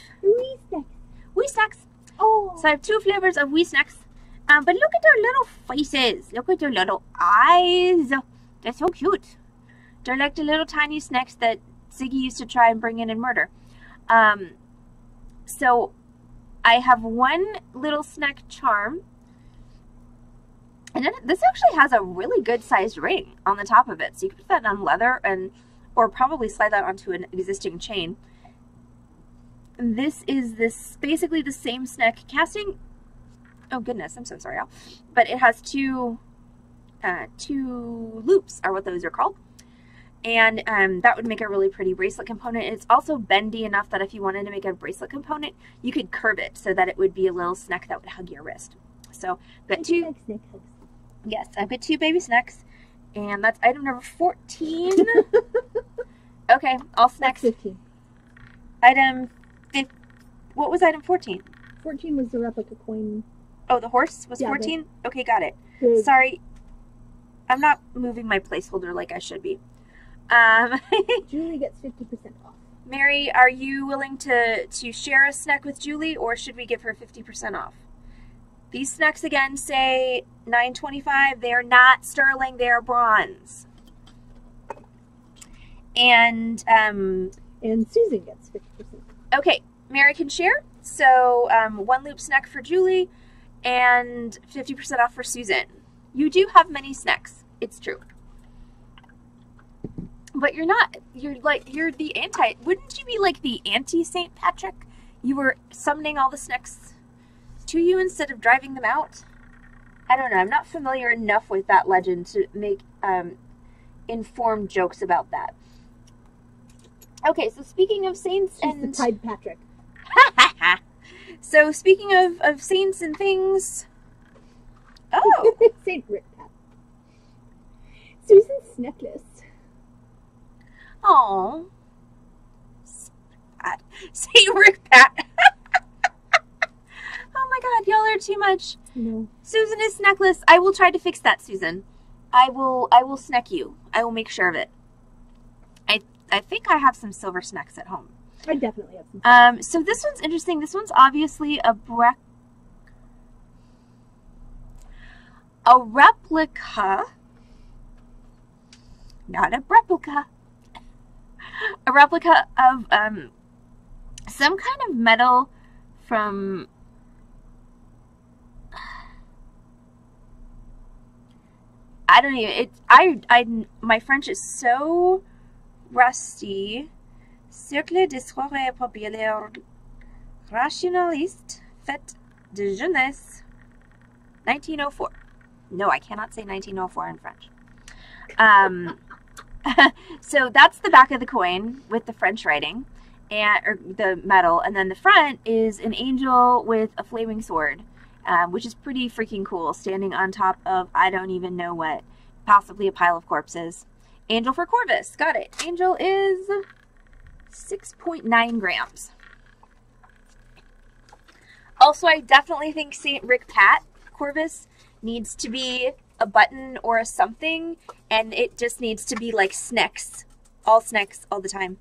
wee snacks. Oh. So I have 2 flavors of wee snacks. But look at their little faces. Look at their little eyes. They're so cute. They're like the little tiny snacks that Ziggy used to try and bring in and murder. So I have 1 little snack charm. And then this actually has a really good sized ring on the top of it. So you can put that on leather or probably slide that onto an existing chain. This is basically the same snack casting. Oh goodness, I'm so sorry, Al. But it has two loops, are what those are called. And that would make a really pretty bracelet component. It's also bendy enough that if you wanted to make a bracelet component, you could curve it so that it would be a little snack that would hug your wrist. So I've got 2. Yes, I've got 2 baby snacks, and that's item number 14. Okay, all snacks. That's 15. What was item 14? 14 was the replica coin. Oh, the horse was 14? Okay, got it. Sorry. I'm not moving my placeholder like I should be. Julie gets 50% off. Mary, are you willing to share a snack with Julie, or should we give her 50% off? These snacks, again, say $9.25. They are not sterling. They are bronze. And Susan gets 50%. Okay, Mary can share. So 1 loop snack for Julie and 50% off for Susan. You do have many snacks. It's true. But you're not. You're the anti. Wouldn't you be like the anti-St. Patrick? You were summoning all the snacks to you instead of driving them out? I don't know. I'm not familiar enough with that legend to make informed jokes about that. Okay, so speaking of saints She's the Tide Patrick. So speaking of saints and things. Oh, Saint Rick Pat. Susan's necklace. Oh, Saint Rick Pat. Oh my God, y'all are too much. No. Susan is snackless. I will try to fix that, Susan. I will snack you. I will make sure of it. I think I have some silver snacks at home. I definitely have some. So this one's interesting. This one's obviously a replica. Not a replica. A replica of some kind of metal from I don't even my French is so rusty. Cercle d'histoire populaire rationaliste fête de jeunesse 1904. No, I cannot say 1904 in French. So that's the back of the coin with the French writing or the metal, and then the front is an angel with a flaming sword, which is pretty freaking cool, standing on top of I don't even know what, possibly a pile of corpses. Angel for Corvus, got it. Angel is 6.9 grams. Also, I definitely think St. Rick Pat Corvus needs to be a button or a something, and it just needs to be like snacks all the time,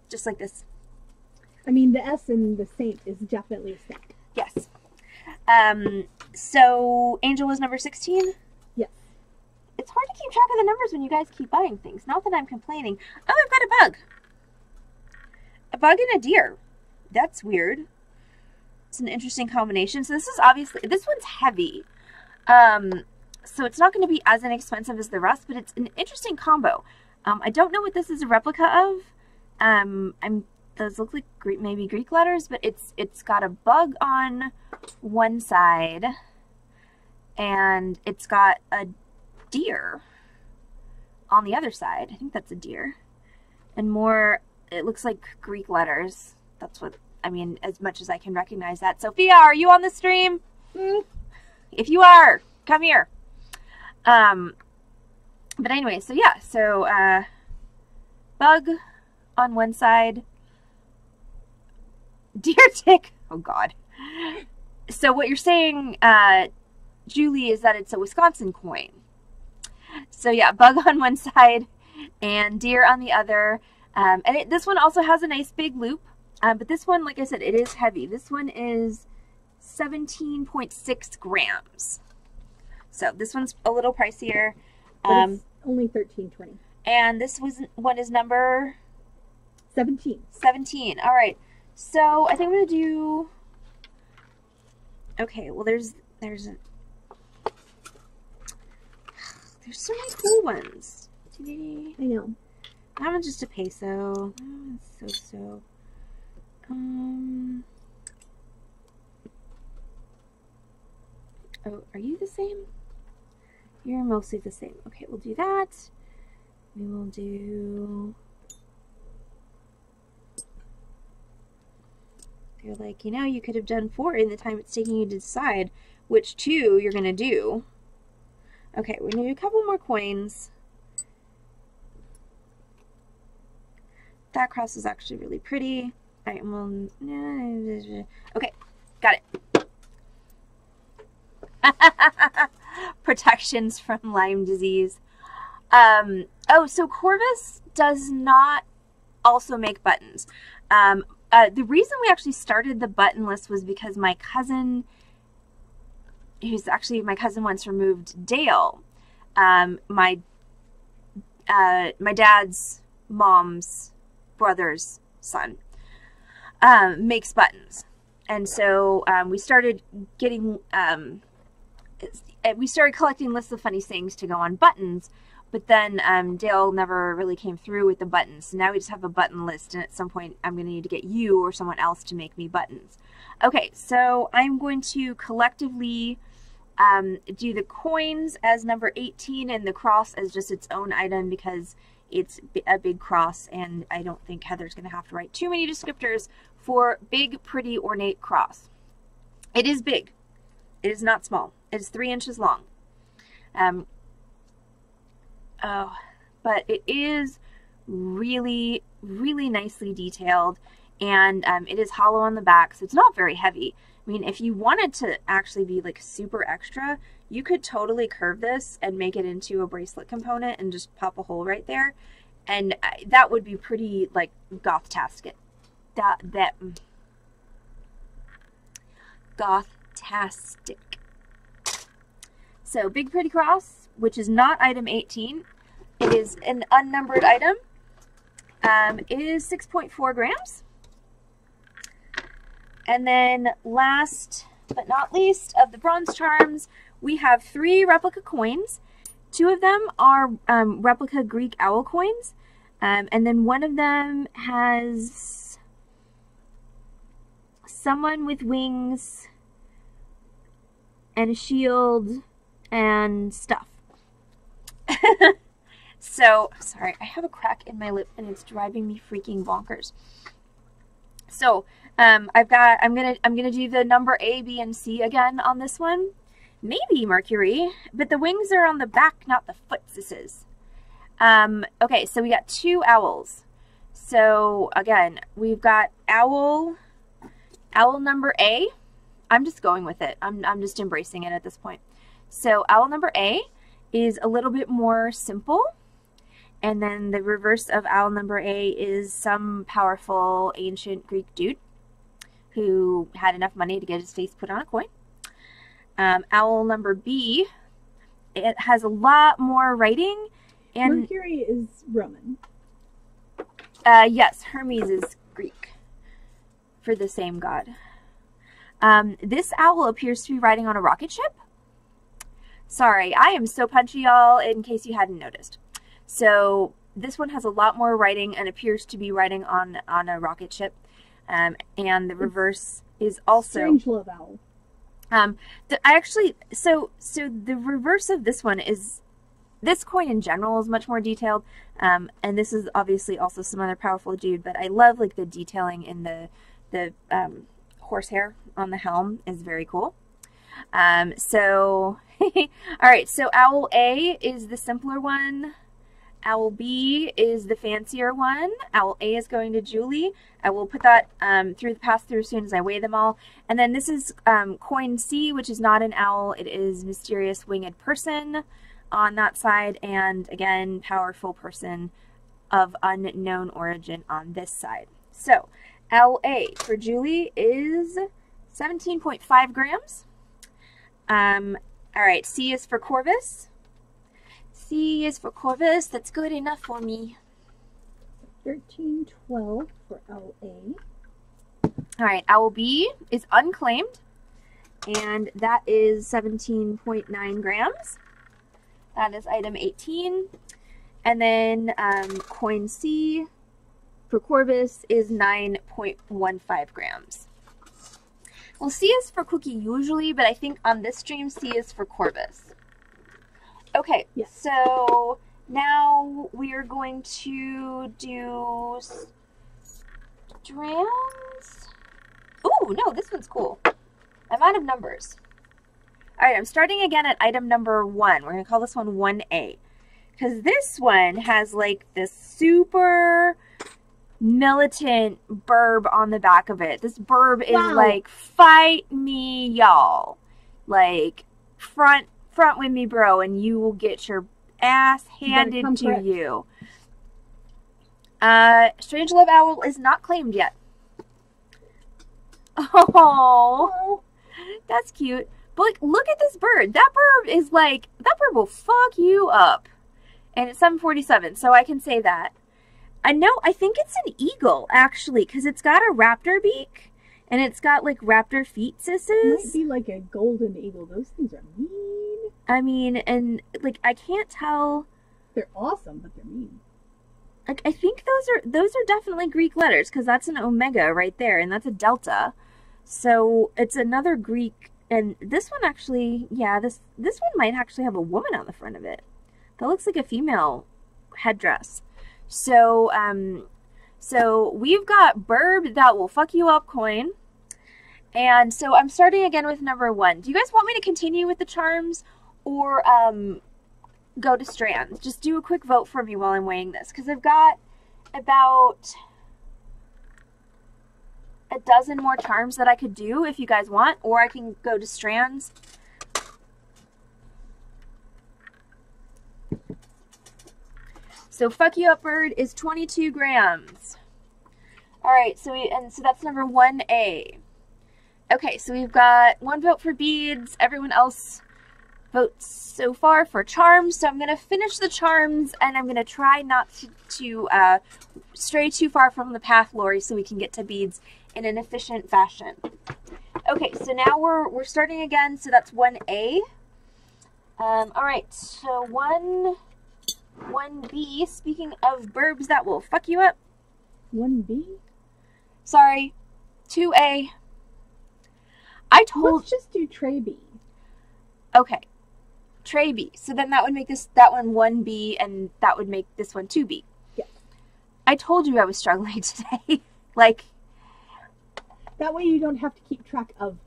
just like this. I mean, the S in the Saint is definitely a snack. Yes. So Angel was number 16. Yes. it's hard to keep track of the numbers when you guys keep buying things. Not that I'm complaining. Oh, I've got a bug. A bug and a deer. That's weird. It's an interesting combination. So this is obviously, this one's heavy. So it's not going to be as inexpensive as the rest, but it's an interesting combo. I don't know what this is a replica of. Those look like maybe Greek letters, but it's got a bug on one side, and it's got a deer on the other side. I think that's a deer. And more, it looks like Greek letters. That's what, I mean, as much as I can recognize that. Sophia, are you on the stream? If you are, come here. But anyway, so yeah, so bug on one side, deer tick. Oh God. So what you're saying, Julie, is that it's a Wisconsin coin. So yeah, bug on one side and deer on the other. And this one also has a nice big loop. But this one, like I said, it is heavy. This one is 17.6 grams. So this one's a little pricier. It's only $13.20. And this one is number 17. 17. All right. So I think I'm gonna do. Okay. Well, there's so many cool ones. I know. That one's just a peso. That one's so. Oh, are you the same? You're mostly the same. Okay, we'll do that. We will do. They're like, you know, you could have done 4 in the time it's taking you to decide which 2 you're gonna do. Okay, we're gonna do a couple more coins. That cross is actually really pretty. All right, well, okay, got it. Protections from Lyme disease. Oh, so Corvus does not also make buttons. The reason we actually started the button list was because my cousin, who's actually my cousin once removed, Dale, my dad's mom's brother's son, makes buttons. And so we started getting, we started collecting lists of funny sayings to go on buttons, but then Dale never really came through with the buttons. So now we just have a button list, and at some point I'm going to need to get you or someone else to make me buttons. Okay, so I'm going to collectively do the coins as number 18 and the cross as just its own item because it's a big cross, and I don't think Heather's going to have to write too many descriptors for big, pretty, ornate cross. It is big. It is not small. It is 3 inches long. But it is really, really nicely detailed, and it is hollow on the back, so it's not very heavy. I mean, if you wanted to actually be like super extra, you could totally curve this and make it into a bracelet component and just pop a hole right there, and that would be pretty like goth-tastic. Goth-tastic. So big pretty cross, which is not item 18. It is an unnumbered item. It is 6.4 grams. And then last but not least of the bronze charms, we have 3 replica coins. 2 of them are replica Greek owl coins. And then one of them has someone with wings and a shield and stuff. So, sorry, I have a crack in my lip and it's driving me freaking bonkers. So, I'm gonna do the number A, B, and C again on this one. Maybe Mercury, but the wings are on the back, not the footsises. Okay, so we got 2 owls. So again, we've got owl number A. I'm just going with it. I'm just embracing it at this point. So owl number A is a little bit more simple. And then the reverse of owl number A is some powerful ancient Greek dude who had enough money to get his face put on a coin. Owl number B it has a lot more writing. And Mercury is Roman. yes, Hermes is Greek for the same god. This owl appears to be riding on a rocket ship. Sorry, I am so punchy, y'all, in case you hadn't noticed. So this one has a lot more writing and appears to be riding on a rocket ship. And the reverse is also... Strangelove owl. The reverse of this one is... This coin in general is much more detailed. And this is obviously also some other powerful dude, but I love like the detailing in the horsehair on the helm is very cool. All right, so Owl A is the simpler one. Owl B is the fancier one. Owl A is going to Julie. I will put that through the pass-through as soon as I weigh them all. And then this is coin C, which is not an owl. It is mysterious winged person on that side. And again, powerful person of unknown origin on this side. So Owl A for Julie is 17.5 grams. All right, C is for Corvus. C is for Corvus. That's good enough for me. 1312 for Owl A. All right, Owl B is unclaimed, and that is 17.9 grams. That is item 18. And then coin C for Corvus is 9.15 grams. Well, C is for Cookie usually, but I think on this stream, C is for Corvus. Okay, yes. So now we are going to do strands. Oh, no, this one's cool. I'm out of numbers. All right, I'm starting again at item number 1. We're going to call this one 1A. Because this one has like this super militant burb on the back of it. This burb is like, fight me, y'all. Like, front with me, bro, and you will get your ass handed to you. Strangelove Owl is not claimed yet. Oh, that's cute. But like, look at this bird. That bird is like, that bird will fuck you up. And it's 747, so I can say that. I think it's an eagle, actually, because it's got a raptor beak, and it's got, like, raptor feet sisses. It might be like a golden eagle. Those things are mean. I mean, and, like, I can't tell. They're awesome, but they're mean. Like, I think those are definitely Greek letters, because that's an omega right there, and that's a delta. So, it's another Greek, and this one actually, yeah, this one might actually have a woman on the front of it. That looks like a female headdress. So, so we've got Burb That Will Fuck You Up coin. And so I'm starting again with number 1. Do you guys want me to continue with the charms or go to strands? Just do a quick vote for me while I'm weighing this. Because I've got about a dozen more charms that I could do if you guys want. Or I can go to strands. So Fuck You Up Bird is 22 grams. All right, so that's number 1A. Okay, so we've got 1 vote for beads. Everyone else votes so far for charms. So I'm going to finish the charms, and I'm going to try not to stray too far from the path, Lori, so we can get to beads in an efficient fashion. Okay, so now we're starting again. So that's 1A. All right, so 1B, speaking of burbs that will fuck you up. 1B? Sorry, 2A. Let's just do tray B. Okay, tray B. So then that would make that one 1B, and that would make this one 2B. Yeah. I told you I was struggling today. Like, that way you don't have to keep track of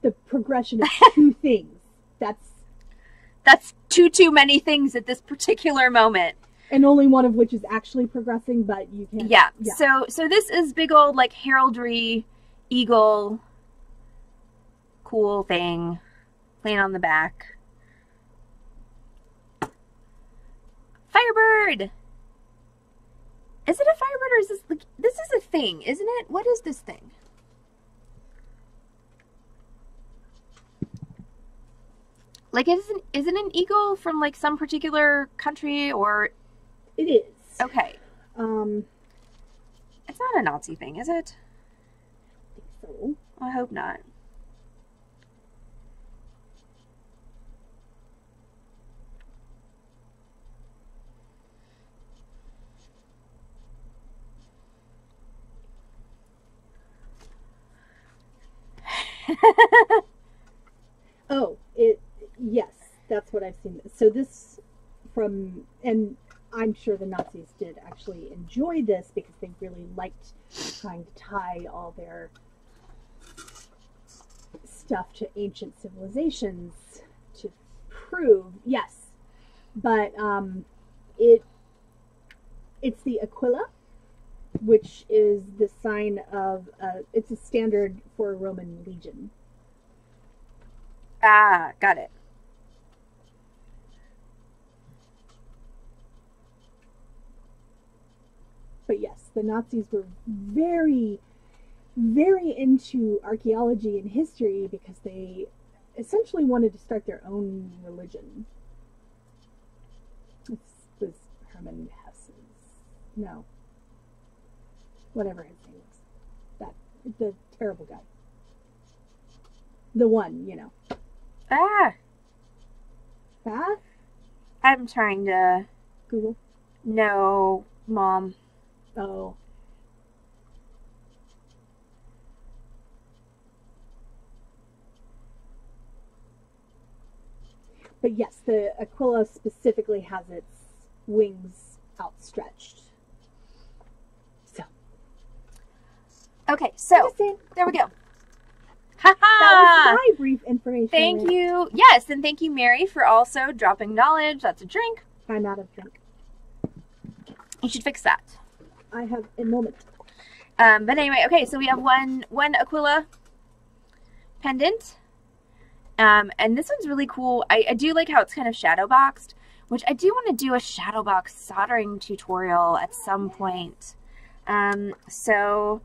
the progression of 2 things. That's too many things at this particular moment. And only one of which is actually progressing, but you can't. Yeah. So this is big old, like, heraldry, eagle, cool thing, playing on the back. Firebird! Is it a firebird, or is this, like, this is a thing, isn't it? What is this thing? Like, isn't an eagle from like some particular country or? It is. Okay. It's not a Nazi thing, is it? I think so. I hope not. Oh, yes, that's what I've seen. So this and I'm sure the Nazis did actually enjoy this because they really liked trying to tie all their stuff to ancient civilizations to prove, yes, but it's the aquila, which is the sign of, it's a standard for a Roman legion. Ah, got it. But yes, the Nazis were very, very into archaeology and history because they essentially wanted to start their own religion. This was Hermann Hesse's. No. Whatever his name was. The terrible guy. The one, you know. Ah! That? I'm trying to... Google? No, Mom. Oh. But yes, the aquila specifically has its wings outstretched. So. Okay, so, there we go. Ha ha! That was my brief information. Thank you. Yes, and thank you, Mary, for also dropping knowledge. That's a drink. I'm out of drink. You should fix that. I have a moment. But anyway, okay, so we have one aquila pendant. And this one's really cool. I do like how it's kind of shadow boxed, which I do want to do a shadow box soldering tutorial at some point. So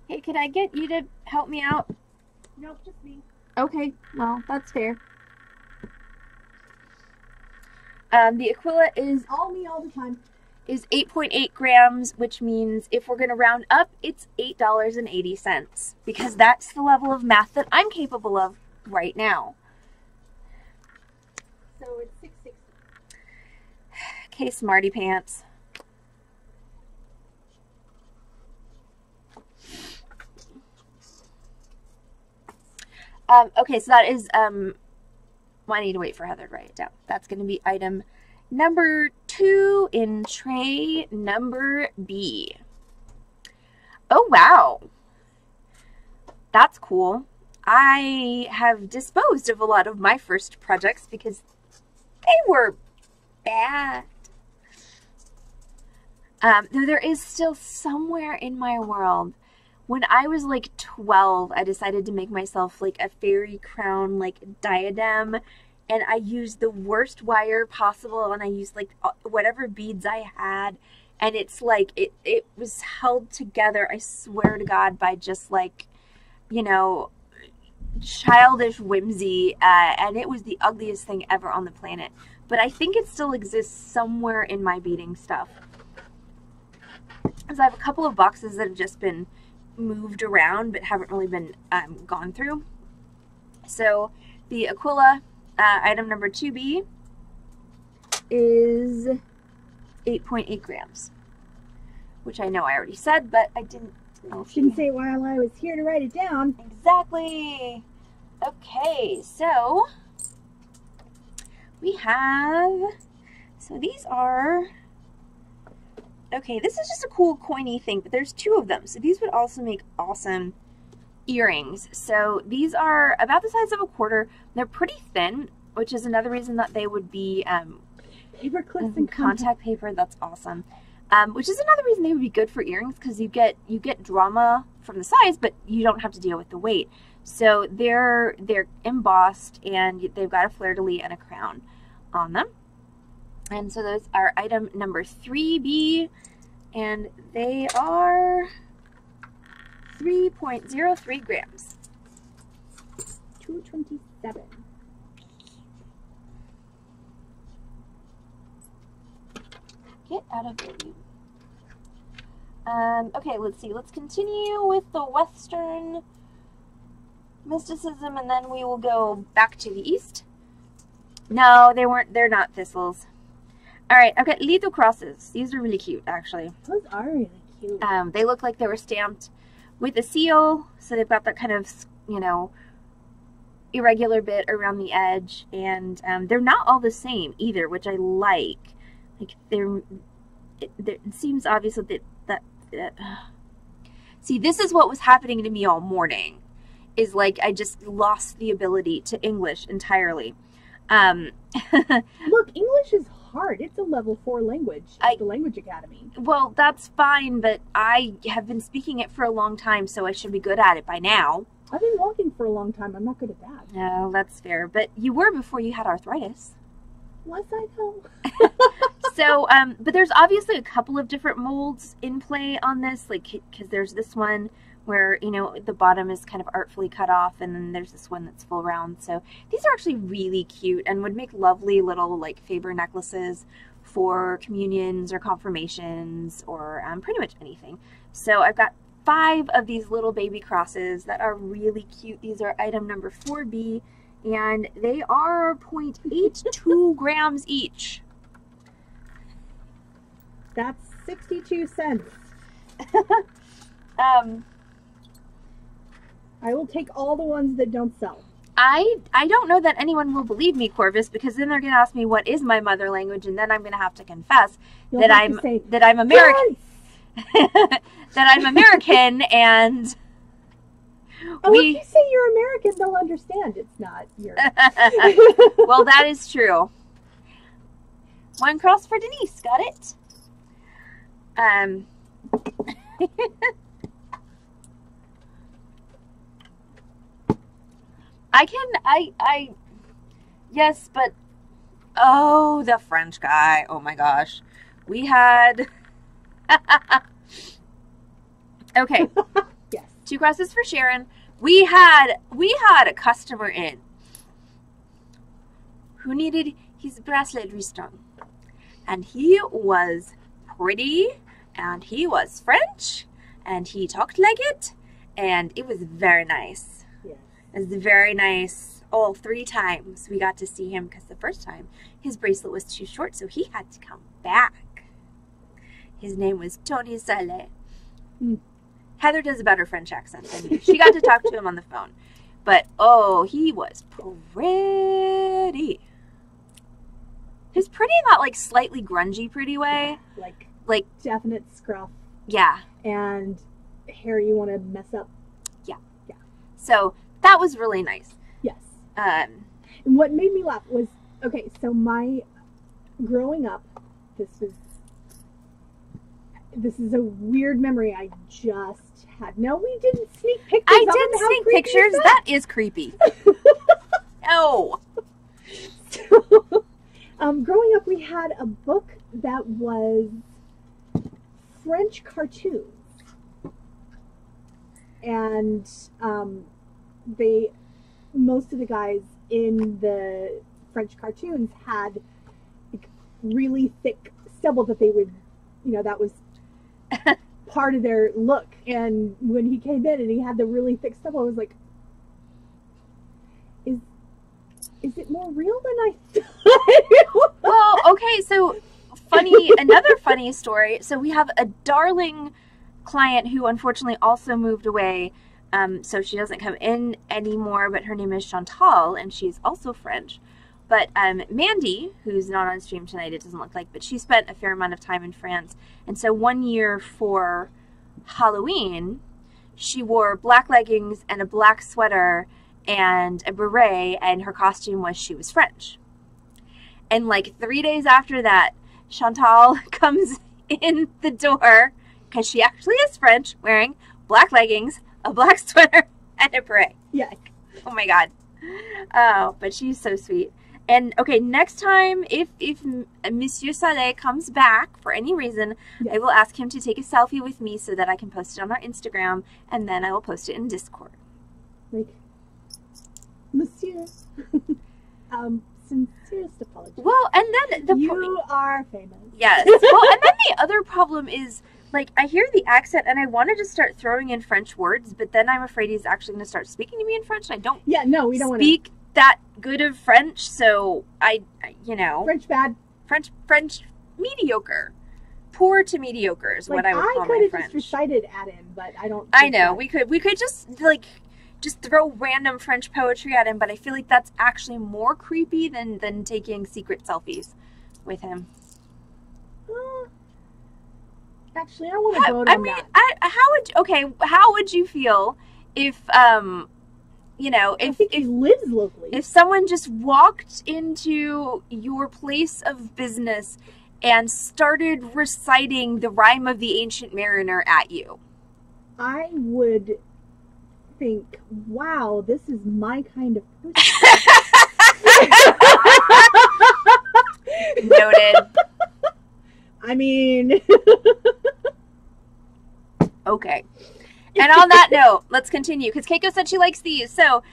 hey, could I get you to help me out? Nope, just me. Okay, well, that's fair. The aquila is all me all the time. Is 8.8 grams, which means if we're going to round up, it's $8.80 because that's the level of math that I'm capable of right now. So it's $6.60. Okay, smarty pants. Okay, so that is, well, I need to wait for Heather to write it down. That's going to be item number 2 in tray number B. Oh, wow. That's cool. I have disposed of a lot of my first projects because they were bad. Though there is still somewhere in my world. When I was like 12, I decided to make myself like a fairy crown, like diadem. And I used the worst wire possible, and I used like whatever beads I had, and it's like it was held together, I swear to God, by just like, you know, childish whimsy, and it was the ugliest thing ever on the planet. But I think it still exists somewhere in my beading stuff. Because I have a couple of boxes that have just been moved around, but haven't really been gone through. So the aquila. Item number 2B is 8.8 grams, which I know I already said, but I didn't know if didn't say it while I was here to write it down. Exactly. Okay, so we have, so these are, okay, this is just a cool coiny thing, but there's 2 of them, so these would also make awesome earrings. So these are about the size of a quarter. They're pretty thin, which is another reason that they would be paper clips and contact paper. That's awesome. Which is another reason they would be good for earrings, because you get drama from the size, but you don't have to deal with the weight. So they're embossed, and they've got a fleur-de-lis and a crown on them. And so those are item number 3B, and they are 3.03 grams. 227. Get out of the view. Okay, let's see. Let's continue with the Western mysticism, and then we will go back to the East. No, they're not thistles. All right, I've got litho crosses. These are really cute, actually. Those are really cute. They look like they were stamped with a seal, so they've got that kind of, you know, irregular bit around the edge, and they're not all the same either, which I like. Like it seems obvious that see, this is what was happening to me all morning. Is like I just lost the ability to English entirely. Look, English is hard. It's a level 4 language at the Language Academy. Well, that's fine, but I have been speaking it for a long time, so I should be good at it by now. I've been walking for a long time. I'm not good at that. No, that's fair. But you were before you had arthritis. Was I though? So, but there's obviously a couple of different molds in play on this, like, because there's this one where, you know, the bottom is kind of artfully cut off, and then there's this one that's full round. So these are actually really cute and would make lovely little, like, Faber necklaces for communions or confirmations or pretty much anything. So I've got 5 of these little baby crosses that are really cute. These are item number 4B, and they are 0.82 grams each. That's 62 cents. I will take all the ones that don't sell. I don't know that anyone will believe me, Corvus, because then they're going to ask me what is my mother language, and then I'm going to have to confess that I'm American. That I'm American, and if you say you're American, they'll understand it's not your. Well, that is true. 1 cross for Denise. Got it. Yes, but, oh, the French guy. Oh my gosh. We had, okay. Yes. 2 crosses for Sharon. We had a customer in who needed his bracelet restrung. And he was pretty, and he was French, and he talked like it, and it was very nice. Yes. It was very nice. All 3 times we got to see him, because the first time his bracelet was too short, so he had to come back. His name was Tony Saleh. Heather does a better French accent than me. She got to talk to him on the phone. But, oh, he was pretty. He's pretty in that, like, slightly grungy pretty way. Like definite scruff. Yeah. And hair you want to mess up. Yeah. Yeah. So, that was really nice. Yes. And what made me laugh was, okay, so my growing up, this is a weird memory I just had. No, we didn't sneak pictures. I did sneak pictures. That is creepy. No. So, growing up, we had a book that was French cartoons. And most of the guys in the French cartoons had like, really thick stubble that they would, you know, that was part of their look. And when he came in and he had the really thick stubble, I was like, is it more real than I thought? Well, okay, so another funny story. So we have a darling client who unfortunately also moved away. So she doesn't come in anymore, but her name is Chantal, and she's also French. But Mandy, who's not on stream tonight, it doesn't look like, but she spent a fair amount of time in France. And so one year for Halloween, she wore black leggings and a black sweater and a beret, and her costume was she was French. And like 3 days after that, Chantal comes in the door, because she actually is French, wearing black leggings, a black sweater, and a beret. Yes. Oh my God. Oh, but she's so sweet. And okay, next time, if Monsieur Saleh comes back for any reason, Yes. I will ask him to take a selfie with me so that I can post it on our Instagram, and then I will post it in Discord. Like, Monsieur. Sincerest apology. Well, and then You are famous. yes. Well, and then the other problem is, like, I hear the accent and I want to just start throwing in French words, but then I'm afraid he's actually going to start speaking to me in French, and I don't Yeah, no, we don't want to. speak that good of French, so I French bad. French mediocre. Poor to mediocre is what I would call I my could have French. just recited at him, but I don't. I think know, that- we could just throw random French poetry at him, but I feel like that's actually more creepy than taking secret selfies with him. Actually, I want to vote I on mean, that. how would you feel if I think he lives locally. if someone just walked into your place of business and started reciting the rhyme of the Ancient Mariner at you? I would think, wow, this is my kind of person. Noted. I mean, Okay. And on that note, let's continue, because Keiko said she likes these. So,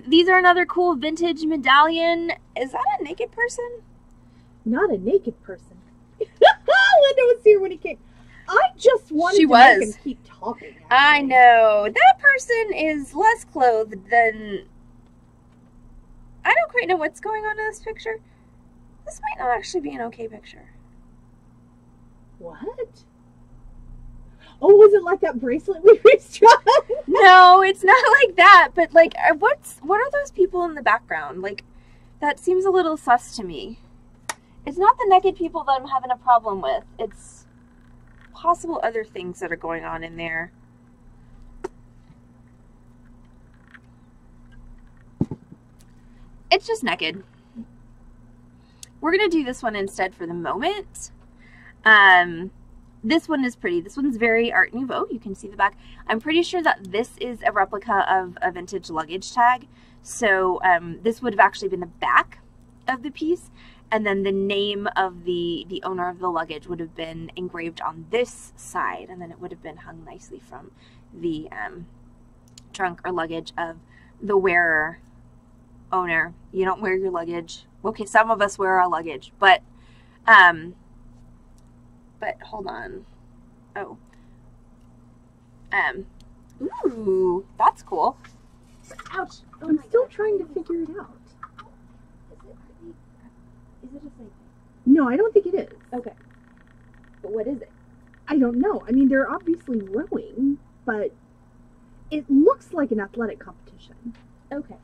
these are another cool vintage medallion. Is that a naked person? not a naked person. Linda was here when he came. I just wanted She to was. make him keep talking. I actually. know. That person is less clothed than... I don't quite know what's going on in this picture. This might not actually be an okay picture. What? Oh, was it like that bracelet we restruck? No, it's not like that. But, like, what are those people in the background? Like, that seems a little sus to me. It's not the naked people that I'm having a problem with. It's possible other things that are going on in there. It's just naked. We're going to do this one instead for the moment. This one is pretty. This one's very Art Nouveau. You can see the back. I'm pretty sure that this is a replica of a vintage luggage tag. So this would have actually been the back of the piece. And then the name of the owner of the luggage would have been engraved on this side. And then it would have been hung nicely from the trunk or luggage of the wearer owner. You don't wear your luggage. Okay, some of us wear our luggage, but hold on. Oh. Ooh, that's cool. Ouch. Oh, I'm still trying to figure it out. Is it just like... No, I don't think it is. Okay. But what is it? I don't know. I mean, they're obviously rowing, but it looks like an athletic competition. Okay.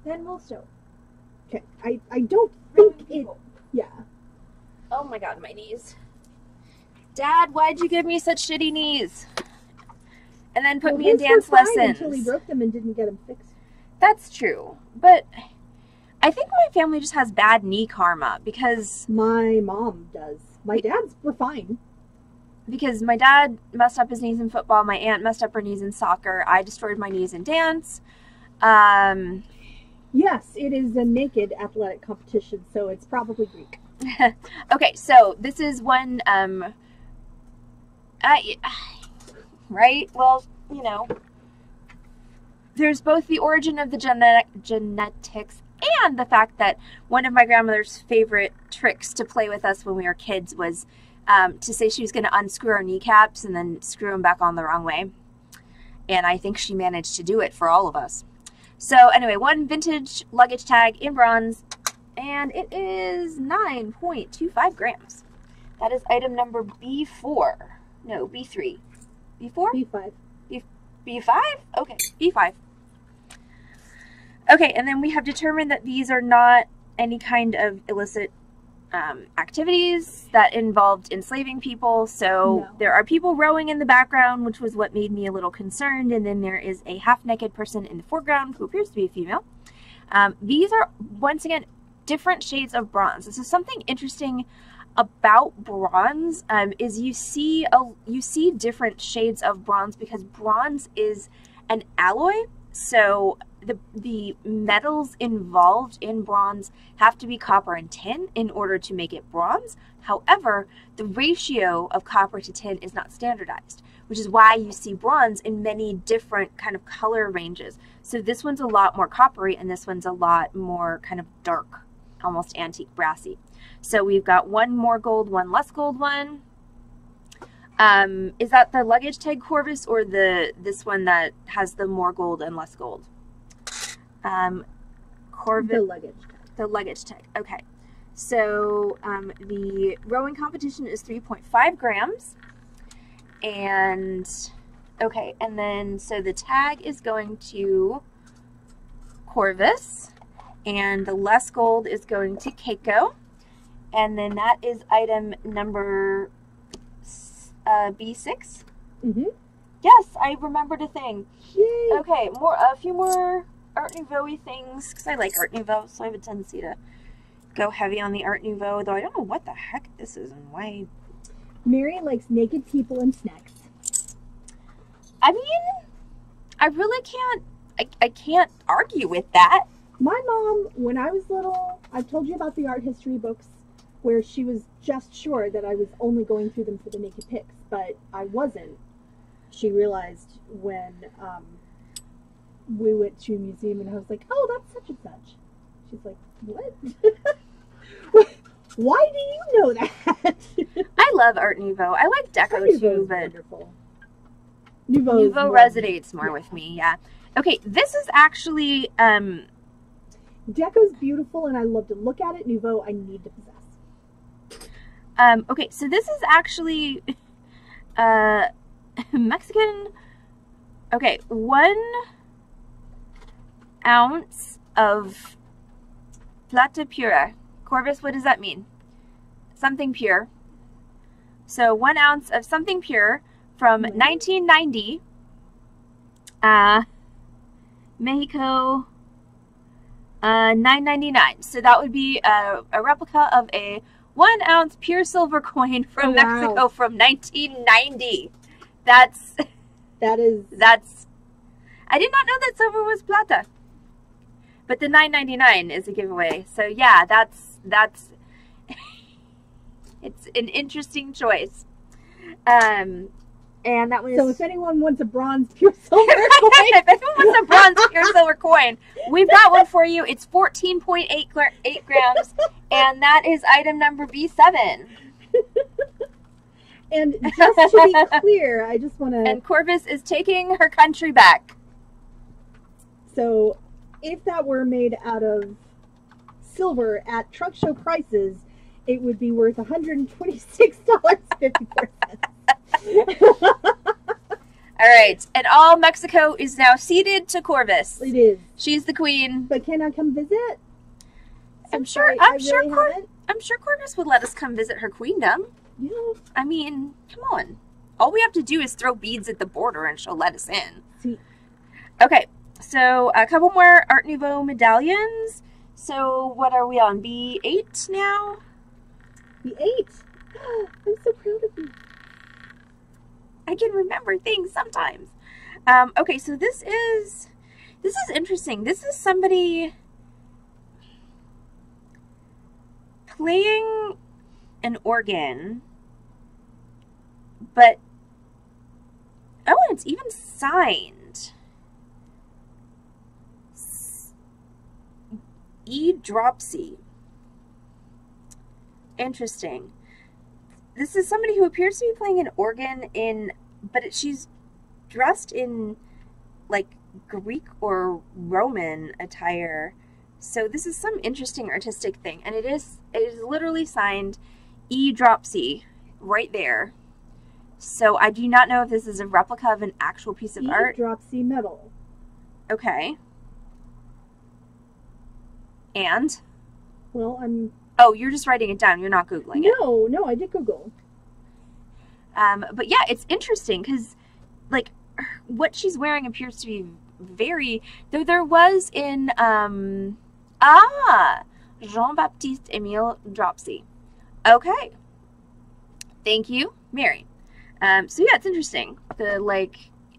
Then we'll show. Okay, I don't think it... Yeah. Oh my god, my knees. Dad, why'd you give me such shitty knees? And then put me in his were dance fine lessons. until he broke them and didn't get them fixed. That's true. But I think my family just has bad knee karma because My mom does. My dad's were fine. my dad messed up his knees in football, my aunt messed up her knees in soccer, I destroyed my knees in dance. Yes, it is a naked athletic competition, so it's probably Greek. Okay, so this is one, right? Well, you know, there's both the origin of the genetics and the fact that one of my grandmother's favorite tricks to play with us when we were kids was to say she was going to unscrew our kneecaps and then screw them back on the wrong way. And I think she managed to do it for all of us. So anyway, one vintage luggage tag in bronze, and it is 9.25 grams. That is item number B4. No, B3. B4? B5. B5? Okay, B5. Okay, and then we have determined that these are not any kind of illicit activities that involved enslaving people. So No. there are people rowing in the background, which was what made me a little concerned. And then there is a half-naked person in the foreground who appears to be a female. These are, once again, different shades of bronze. This is something interesting about bronze is you see different shades of bronze because bronze is an alloy. So the metals involved in bronze have to be copper and tin in order to make it bronze. However, the ratio of copper to tin is not standardized, which is why you see bronze in many different kind of color ranges. So this one's a lot more coppery and this one's a lot more kind of dark, almost antique brassy. So we've got one more gold, one less gold one. Is that the luggage tag Corvus or this one that has the more gold and less gold? Corvus. The luggage tag. The luggage tag. Okay. So the rowing competition is 3.5 grams. And okay, and then so the tag is going to Corvus, and the less gold is going to Keiko, and then that is item number B6. Mm-hmm. Yes, I remembered a thing. Yay. Okay, a few more Art Nouveau-y things, because I like Art Nouveau, so I have a tendency to go heavy on the Art Nouveau, though I don't know what the heck this is and why. Mary likes naked people and snacks. I mean, I really can't, I can't argue with that. My mom, when I was little, I've told you about the art history books where she was just sure that I was only going through them for the naked pics, but I wasn't. She realized when we went to a museum and I was like, oh, that's such and such. She's like, what? Why do you know that? I love Art Nouveau. I like Deco too, but wonderful. Nouveau resonates more with me, yeah. Okay, this is actually Deco's beautiful and I love to look at it. Nouveau I need to possess. Okay, so this is actually Mexican. Okay, 1 ounce of plata pura. Corvus, what does that mean? Something pure. So 1 ounce of something pure from 1990. Mexico, $9.99. So that would be a replica of a 1 ounce pure silver coin from Mexico from 1990. That's. I did not know that silver was plata. But the $9.99 is a giveaway. So yeah, that's it's an interesting choice. And that was. So if anyone wants a bronze pure silver coin, if anyone wants a bronze pure silver coin, we've got one for you. It's 14.8 grams, and that is item number B7. And just to be clear, I just want to. And Corvus is taking her country back. So, if that were made out of silver at truck show prices, it would be worth $126.54. All right, and all Mexico is now ceded to Corvus. It is. She's the queen. But can I come visit? I'm sure Corvus would let us come visit her queendom. Yeah. I mean, come on. All we have to do is throw beads at the border and she'll let us in. Sweet. Okay, so a couple more Art Nouveau medallions. So what are we on? B8 now? B8. I'm so proud of you. I can remember things sometimes. Okay, so this is interesting. This is somebody playing an organ, but oh, and it's even signed. E. Dropsy. Interesting. This is somebody who appears to be playing an organ but she's dressed in like Greek or Roman attire. So this is some interesting artistic thing, and it is literally signed E. Dropsy right there. So I do not know if this is a replica of an actual piece of art. E. Dropsy metal. Okay. And? Well, Oh, you're just writing it down. You're not Googling it. No, I did Google. But yeah, it's interesting because, like, what she's wearing appears to be very. Though there was in Jean-Baptiste Emile Dropsy. Okay. Thank you, Mary. So yeah, it's interesting.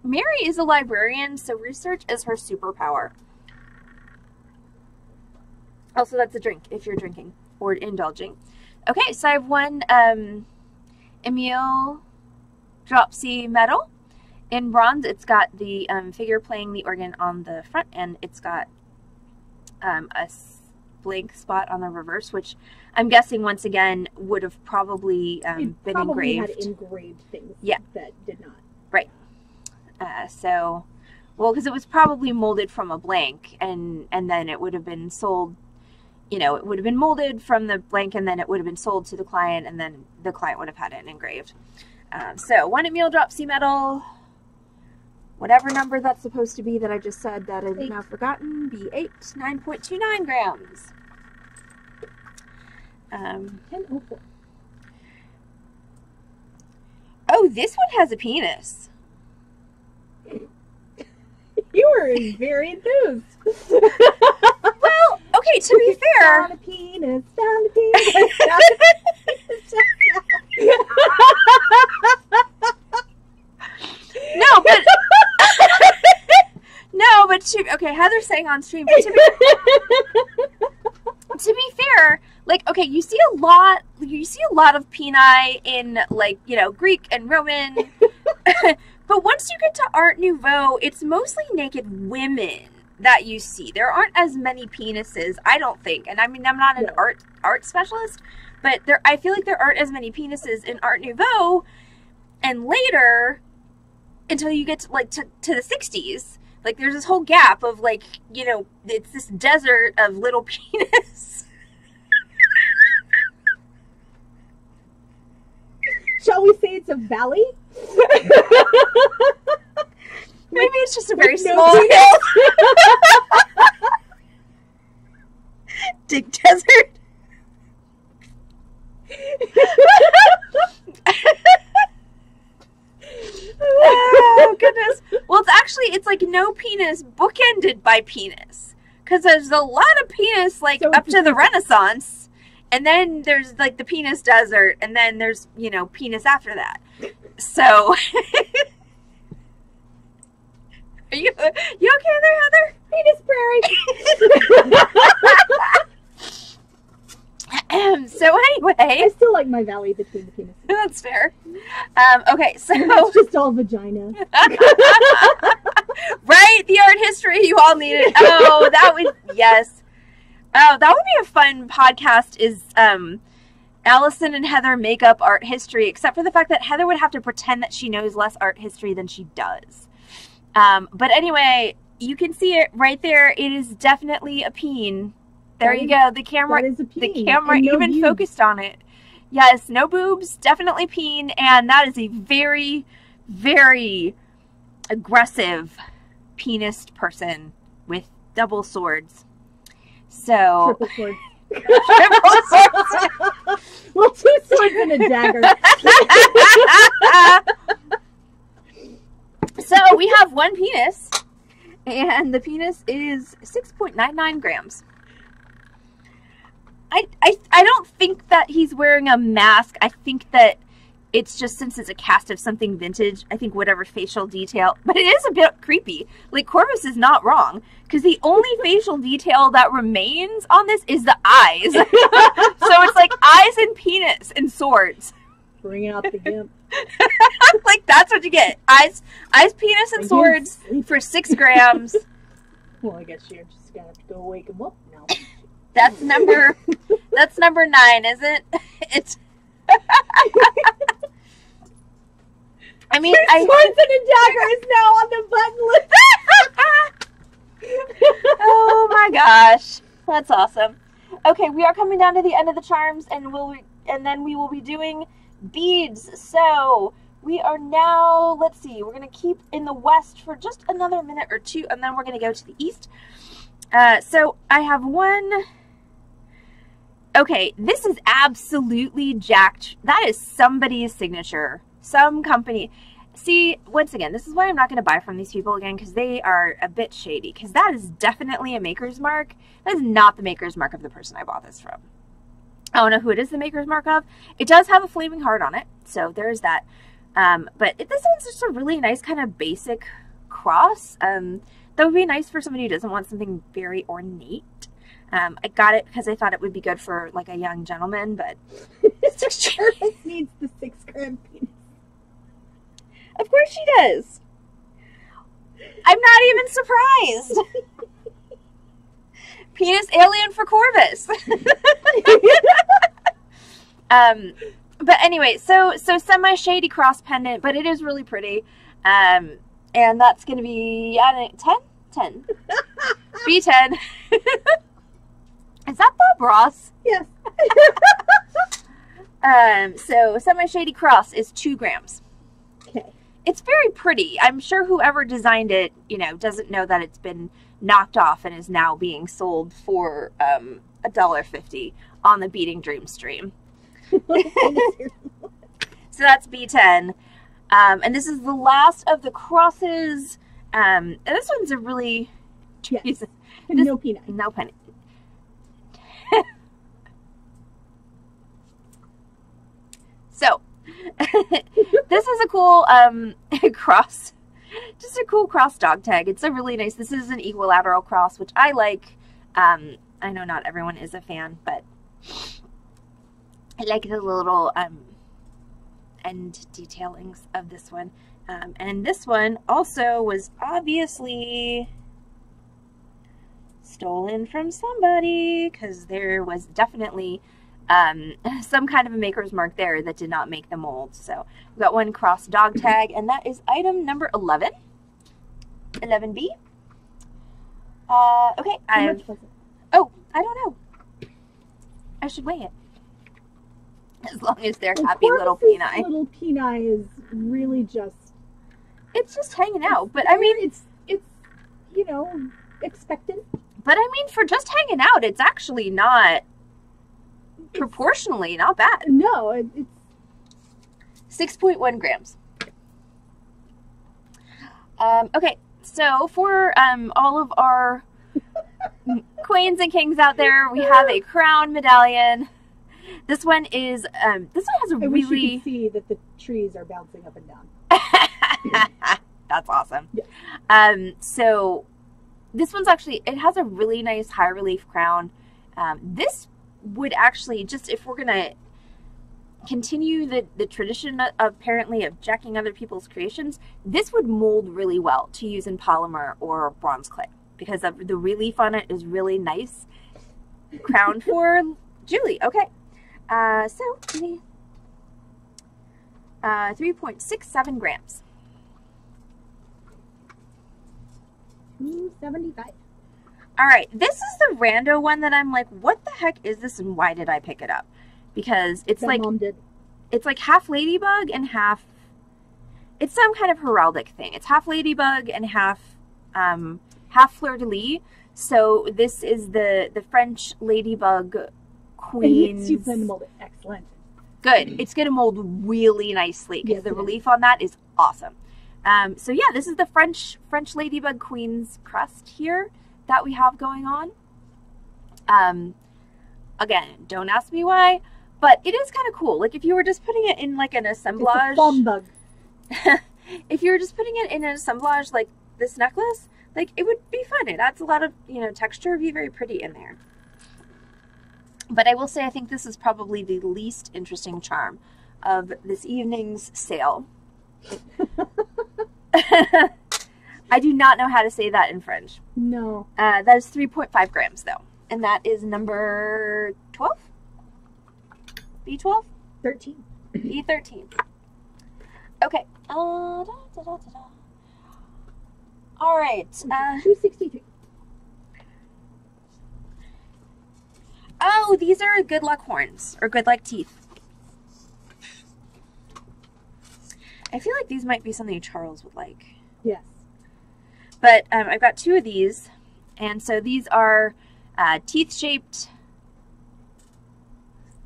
Mary is a librarian, so research is her superpower. Also, that's a drink if you're drinking or indulging. Okay, so I have one Emil Drop C medal in bronze. It's got the figure playing the organ on the front, and it's got a blank spot on the reverse, which I'm guessing once again would have probably been engraved. Had engraved things. Yeah. That did not. Right. So, well, because it was probably molded from a blank, and then it would have been sold. You know, it would have been molded from the blank, and then it would have been sold to the client, and then the client would have had it engraved. So, one Emil Drop C medal, whatever number that's supposed to be that I just said that I've now forgotten, B8, 9.29 grams. 1004. Oh, this one has a penis. You were very enthused. Well, okay, to be fair. Found a penis, found a penis, found a penis. No, but okay, Heather's saying on stream, but to be fair, like, okay, you see a lot of peni in, like, you know, Greek and Roman, but once you get to Art Nouveau, it's mostly naked women that you see. There aren't as many penises, I don't think, and I mean, I'm not an art specialist, but I feel like there aren't as many penises in Art Nouveau, and later, until you get to, like, to the 60s, like, there's this whole gap of, like, you know, it's this desert of little penis. Shall we say it's a valley? Maybe it's just a very no small hill. Dig desert. Oh, goodness. Well, it's like no penis bookended by penis. Because there's a lot of penis, like, so up to the Renaissance. And then there's, like, the penis desert. And then there's, you know, penis after that. So... Are you okay there, Heather? Penis prairie. So anyway, I still like my valley between the penises. That's fair. Okay, so it's just all vagina. Right, the art history you all needed. Oh, that would yes. Oh, that would be a fun podcast. Is Allison and Heather make up art history, except for the fact that Heather would have to pretend that she knows less art history than she does. But anyway, you can see it right there. It is definitely a peen. There you go. The camera even focused on it. Yes, no boobs, definitely peen, and that is a very, very aggressive penised person with double swords. So triple swords. Triple swords. Well, 2 swords and a dagger. So we have one penis, and the penis is 6.99 grams. I don't think that he's wearing a mask. I think that it's just, since it's a cast of something vintage, I think whatever facial detail, but it is a bit creepy. Like, Corvus is not wrong, because the only facial detail that remains on this is the eyes. So it's like eyes and penis and swords. Bringing out the gimp. Like, that's what you get. Eyes, penis, and swords for 6 grams. Well, I guess you're just gonna have to go wake him up now. That's number 9, isn't it? It's. I mean, Swords and a dagger is now on the button list. Oh my gosh, that's awesome. Okay, we are coming down to the end of the charms, and then we will be doing beads. So we are now, let's see, we're gonna keep in the west for just another minute or two, and then we're gonna go to the east. So I have one. Okay, this is absolutely jacked. That is somebody's signature. Some company. See, once again, this is why I'm not going to buy from these people again, because they are a bit shady. Because that is definitely a maker's mark. That is not the maker's mark of the person I bought this from. I don't know who it is the maker's mark of. It does have a flaming heart on it, so there's that. But this one's just a really nice kind of basic cross. That would be nice for somebody who doesn't want something very ornate. I got it because I thought it would be good for like a young gentleman, but Jarvis needs the 6-gram penis. Of course she does. I'm not even surprised. Penis alien for Corvus. But anyway, so semi-shady cross pendant, but it is really pretty. And that's going to be 10? B10. Is that Bob Ross? Yes. So semi-shady cross is 2 grams. Okay. It's very pretty. I'm sure whoever designed it, doesn't know that it's been knocked off and is now being sold for $1.50 on the Beading Dream stream. So that's B10. And this is the last of the crosses. And this one's a really... Yes. No peanut. No penny. So, this is a cool cross. Just a cool cross dog tag. It's a really nice... This is an equilateral cross, which I like. I know not everyone is a fan, but... I like the little end detailings of this one. And this one also was obviously stolen from somebody because there was definitely some kind of a maker's mark there that did not make the mold. So we've got one cross dog tag, and that is item number 11. 11B. Okay. How much was it? Oh, I don't know. I should weigh it. As long as they're happy little peni. Little peni is really just... It's just hanging out. But I mean... It's expectant. But I mean, for just hanging out, it's actually not... proportionally, not bad. No, it's... 6.1 grams. Okay, so for all of our queens and kings out there, we have a crown medallion. This one is, this one has a I really... wish you could see that the trees are bouncing up and down. That's awesome. Yeah. So this one's actually, it has a really nice high relief crown. This would actually, just if we're going to continue the tradition apparently of jacking other people's creations, this would mold really well to use in polymer or bronze clay because of the relief on it is really nice. Crown for Julie. Okay. So 3.67 grams. 275. All right, this is the rando one that I'm like, what the heck is this and why did I pick it up? Because it's that like Mom did. It's like half ladybug and half, it's some kind of heraldic thing. It's half ladybug and half fleur-de-lis. So this is the French ladybug queens. You plan to mold it. Excellent. Good. It's going to mold really nicely because the relief on that is awesome. So yeah, this is the French ladybug queens crest here that we have going on. Again, don't ask me why, but it is kind of cool. Like if you were just putting it in like an assemblage. It's a foam bug. If you were just putting it in an assemblage like this necklace, like it would be fun. It adds a lot of, texture. It'd be very pretty in there. But I will say I think this is probably the least interesting charm of this evening's sale. I do not know how to say that in French. No. That is 3.5 grams though. And that is number 12? B12? 13. B13. Okay. All right. 263. Oh, these are good luck horns or good luck teeth. I feel like these might be something Charles would like. Yes. But I've got 2 of these, and so these are teeth-shaped.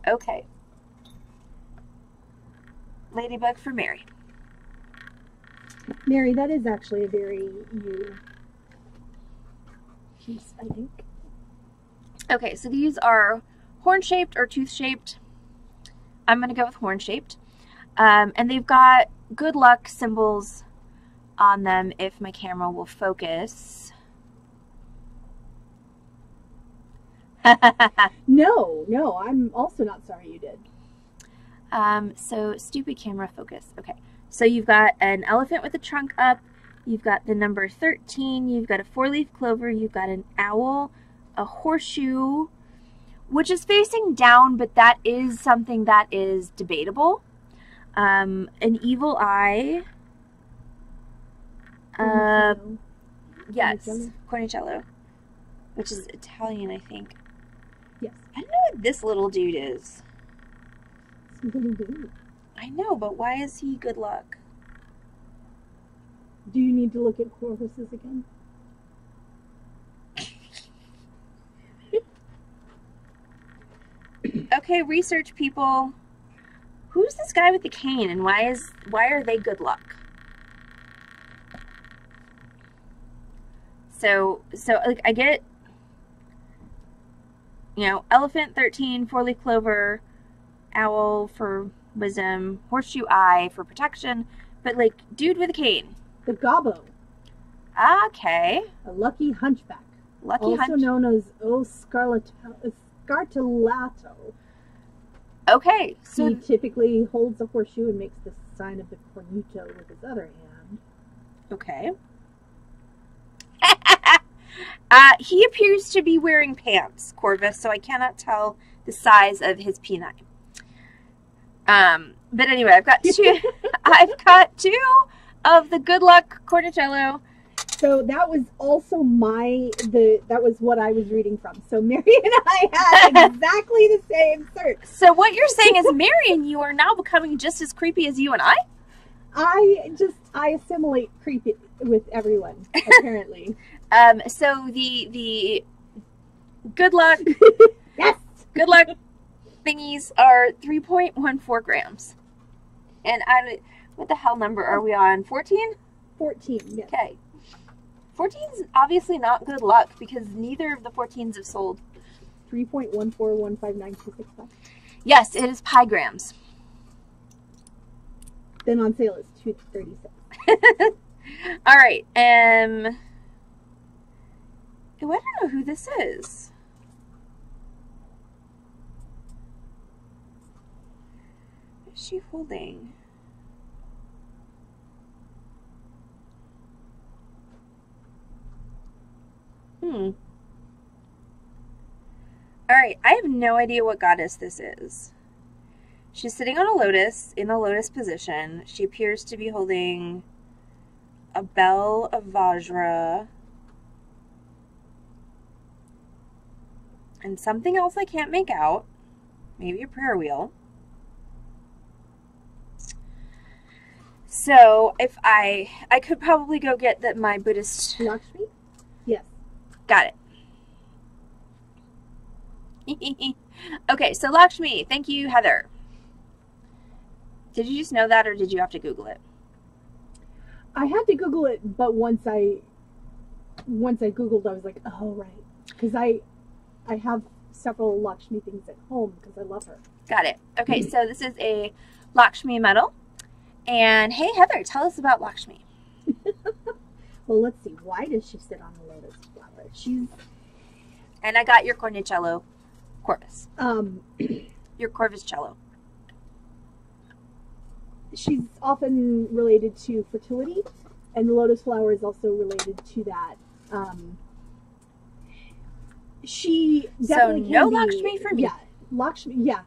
Okay. Ladybug for Mary. Mary, that is actually a very you piece, I think. Okay, so these are horn-shaped or tooth-shaped. I'm going to go with horn-shaped. And they've got good luck symbols on them if my camera will focus. No, I'm also not sorry you did. So stupid camera focus. Okay. So you've got an elephant with a trunk up. You've got the number 13. You've got a 4-leaf clover. You've got an owl, a horseshoe, which is facing down, but that is something that is debatable. An evil eye. Yes, cornicello, which is Italian, I think. Yes. I don't know what this little dude is. I know, but why is he good luck? Do you need to look at corvuses again? Okay, research people. Who's this guy with the cane, and why are they good luck? So like I get, you know, elephant 13, 4-leaf clover, owl for wisdom, horseshoe eye for protection, but like dude with a cane. The gobbo. Okay. A lucky hunchback. Also known as scarlato. Okay, so he typically holds a horseshoe and makes the sign of the cornuto with his other hand. Okay. He appears to be wearing pants, Corvus, so I cannot tell the size of his peni. But anyway, I've got two. I've got two of the good luck cornicello. So that was also that was what I was reading from. So Mary and I had exactly the same search. So what you're saying is Mary and you are now becoming just as creepy as you and I? I assimilate creepy with everyone, apparently. So the good luck yes! Good luck thingies are 3.14 grams. And what the hell number are we on? 14? 14, yes. Okay. 14's obviously not good luck because neither of the 14s have sold. 3.1415925. Yes, it is pi grams. Then on sale it's $2.36. All right. I don't know who this is. What is she holding? Alright, I have no idea what goddess this is. She's sitting on a lotus, in a lotus position. She appears to be holding a bell of Vajra. And something else I can't make out. Maybe a prayer wheel. So, if I could probably go get my Buddhist... Lakshmi? Yes. Got it. Okay, so Lakshmi. Thank you, Heather. Did you just know that, or did you have to Google it? I had to Google it, but once I Googled, I was like, oh, right. Because I have several Lakshmi things at home because I love her. Got it. Okay, so this is a Lakshmi medal. And hey, Heather, tell us about Lakshmi. Well, let's see. Why does she sit on a lotus flower? And I got your cornicello corvus. Your corvus cello. She's often related to fertility, and the lotus flower is also related to that. She definitely so no Lakshmi for me. Yeah, Lakshmi. Yeah.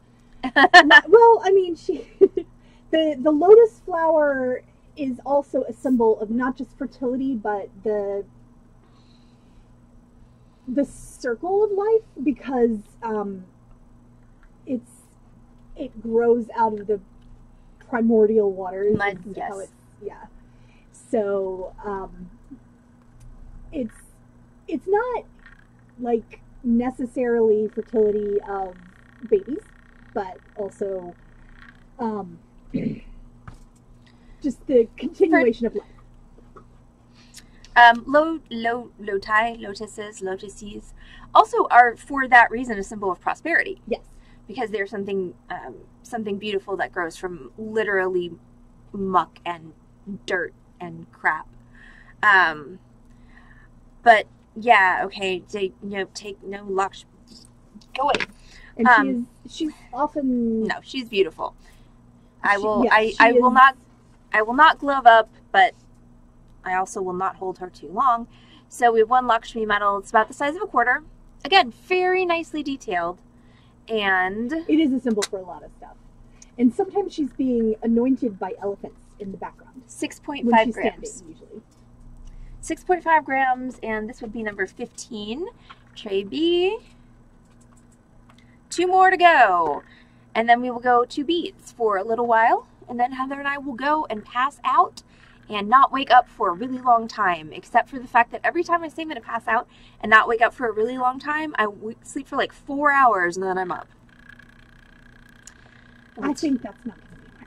Well, I mean, the lotus flower is also a symbol of not just fertility, but the circle of life, because it grows out of the primordial waters. Yes. Yeah. So it's not like necessarily fertility of babies, but also just the continuation of life. Lotuses also are, for that reason, a symbol of prosperity. Yes. Because they're something beautiful that grows from literally muck and dirt and crap. But yeah, okay, take no Go away. And she's often... No, she's beautiful. I will not glove up, but I also will not hold her too long. So we have one Lakshmi medal. It's about the size of a quarter. Again, very nicely detailed. And it is a symbol for a lot of stuff. And sometimes she's being anointed by elephants in the background. 6.5 grams. Standing, usually. 6.5 grams, and this would be number 15. Tray B. 2 more to go. And then we will go to beads for a little while. And then Heather and I will go and pass out and not wake up for a really long time. Except for the fact that every time I say I'm going to pass out and not wake up for a really long time, I sleep for like 4 hours and then I'm up. I think that's not going to be my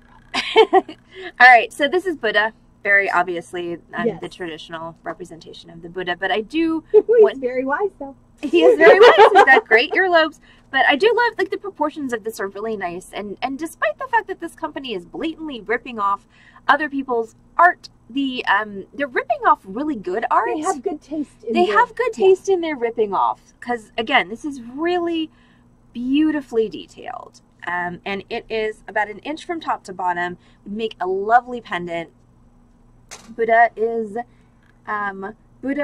problem. Alright, so this is Buddha. Very obviously, Yes. the traditional representation of the Buddha. But I do... He's very wise, though. He is very wise. He's got great earlobes. But I do love, like, the proportions of this are really nice. And despite the fact that this company is blatantly ripping off other people's art, they're ripping off really good art. They have good taste in their ripping off. Because, again, this is really beautifully detailed. And it is about an inch from top to bottom. Would make a lovely pendant. Buddha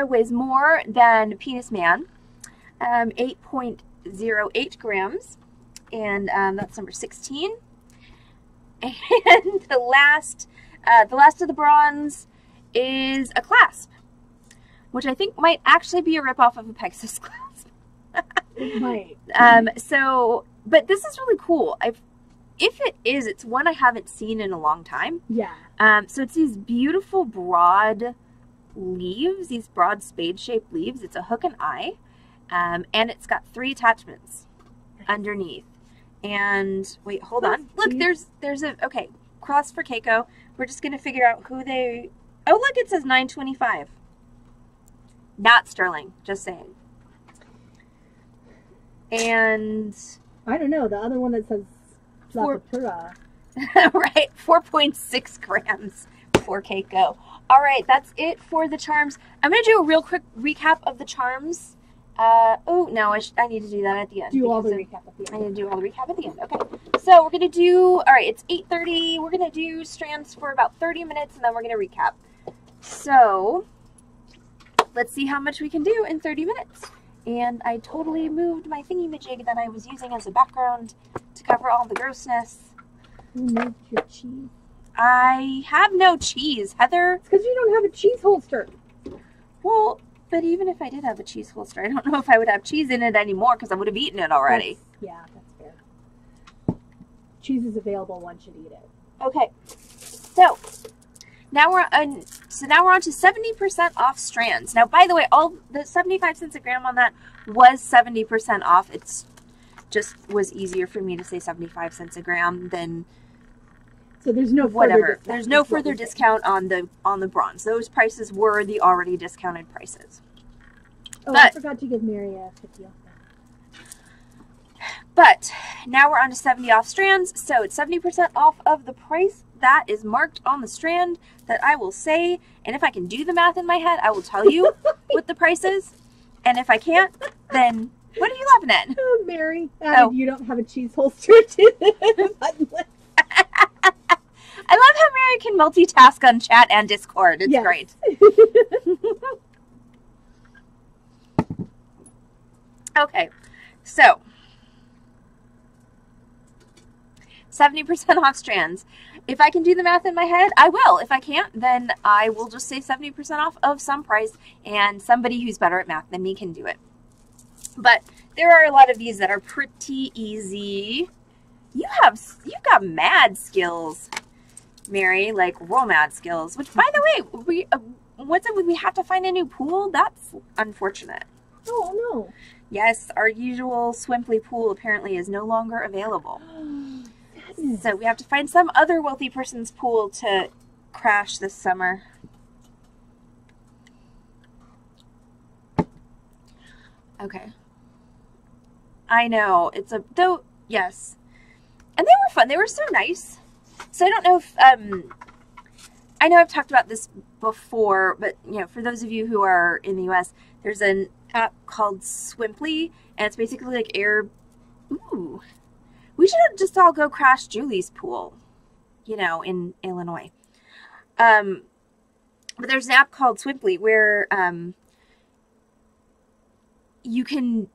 weighs more than Penis Man. 8.08 grams, and that's number 16. And the last of the bronze is a clasp, which I think might actually be a ripoff of a Pegasus clasp. It might. But this is really cool. If it is, it's one I haven't seen in a long time. Yeah. So it's these beautiful broad leaves, these broad spade-shaped leaves. It's a hook and eye. And it's got 3 attachments underneath. And wait, hold on. Look, there's okay, cross for Keiko. We're just gonna figure out who they. Oh, look, it says 925. Not sterling. Just saying. And I don't know. The other one that says Lapapura. Right, 4.6 grams for Keiko. All right, that's it for the charms. I'm gonna do a real quick recap of the charms. Oh, no, I need to do that at the end. Do all the recap at the end. I need to do all the recap at the end. Okay. So we're going to do, all right, it's 8:30. We're going to do strands for about 30 minutes, and then we're going to recap. So let's see how much we can do in 30 minutes. And I totally moved my thingy-majig that I was using as a background to cover all the grossness. Who moved your cheese? I have no cheese, Heather. It's because you don't have a cheese holster. Well... But even if I did have a cheese holster, I don't know if I would have cheese in it anymore because I would have eaten it already. That's fair. Cheese is available, one should eat it. Okay, so now we're on to 70% off strands. Now, by the way, all the 75 cents a gram on that was 70% off. It's just was easier for me to say 75 cents a gram than. So there's no whatever. There's no further discount on the bronze. Those prices were the already discounted prices. Oh, I forgot to give Mary a 50 off that. But now we're on to 70 off strands. So it's 70% off of the price that is marked on the strand that I will say. And if I can do the math in my head, I will tell you what the price is. And if I can't, then what are you laughing at? Oh, Mary. You don't have a cheese holster to the button list. I love how Mary can multitask on chat and Discord. It's great. Okay, so 70% off strands. If I can do the math in my head, I will. If I can't, then I will just say 70% off of some price, and somebody who's better at math than me can do it. But there are a lot of these that are pretty easy. You've got mad skills, Mary, like real mad skills. Which, by the way, we have to find a new pool? That's unfortunate. Oh no. Yes, our usual Swimply pool apparently is no longer available. So we have to find some other wealthy person's pool to crash this summer. Okay. I know. Yes. And they were fun. They were so nice. So I don't know if, I know I've talked about this before, but, for those of you who are in the US, there's an app called Swimply, and it's basically like Ooh. We should just all go crash Julie's pool, you know, in Illinois. But there's an app called Swimply where you can...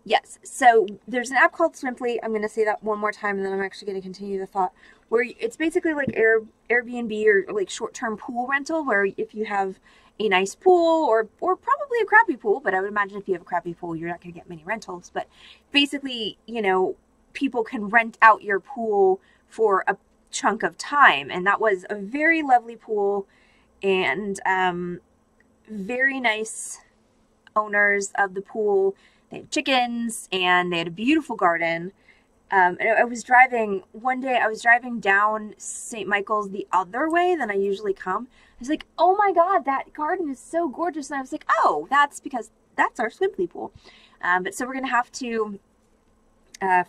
Yes, so there's an app called Swimply. I'm going to say that one more time, and then I'm actually going to continue the thought. Where it's basically like Airbnb or like short-term pool rental, where if you have a nice pool or probably a crappy pool, but I would imagine if you have a crappy pool, you're not going to get many rentals. But basically, you know, people can rent out your pool for a chunk of time, and that was a very lovely pool, and very nice owners of the pool. They had chickens, and they had a beautiful garden. And I was driving, one day I was driving down St. Michael's the other way than I usually come. I was like, oh my God, that garden is so gorgeous. And I was like, oh, that's because that's our Swimply pool. But so we're going to have to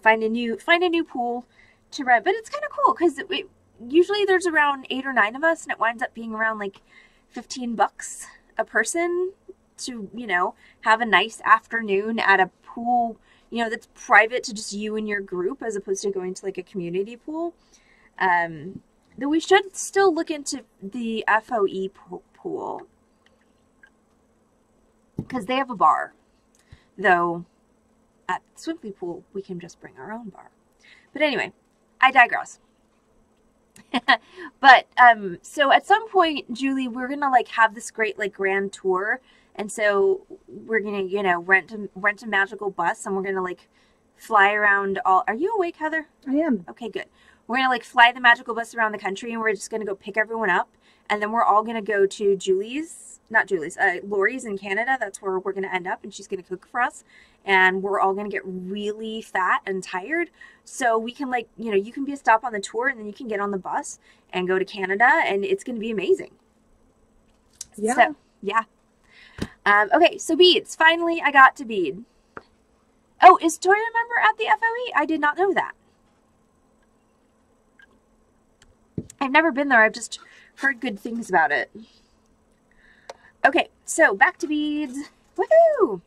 find a new pool to rent. But it's kind of cool because usually there's around 8 or 9 of us, and it winds up being around like $15 a person to, you know, have a nice afternoon at a pool, you know, that's private to just you and your group, as opposed to going to like a community pool. Though we should still look into the FOE pool, because they have a bar. Though at Swimply pool, we can just bring our own bar. But anyway, I digress. But so at some point, Julie, we're gonna like have this great like grand tour. And so we're going to, you know, rent a magical bus, and we're going to like fly around all... Are you awake, Heather? I am. Okay, good. We're going to like fly the magical bus around the country, and we're just going to go pick everyone up. And then we're all going to go to Lori's in Canada. That's where we're going to end up, and she's going to cook for us. And we're all going to get really fat and tired. So we can like, you know, you can be a stop on the tour, and then you can get on the bus and go to Canada, and it's going to be amazing. Yeah. So, yeah. Okay, so beads. Finally, I got to bead. Oh, is Toya a member at the FOE? I did not know that. I've never been there. I've just heard good things about it. Okay, so back to beads. Woohoo!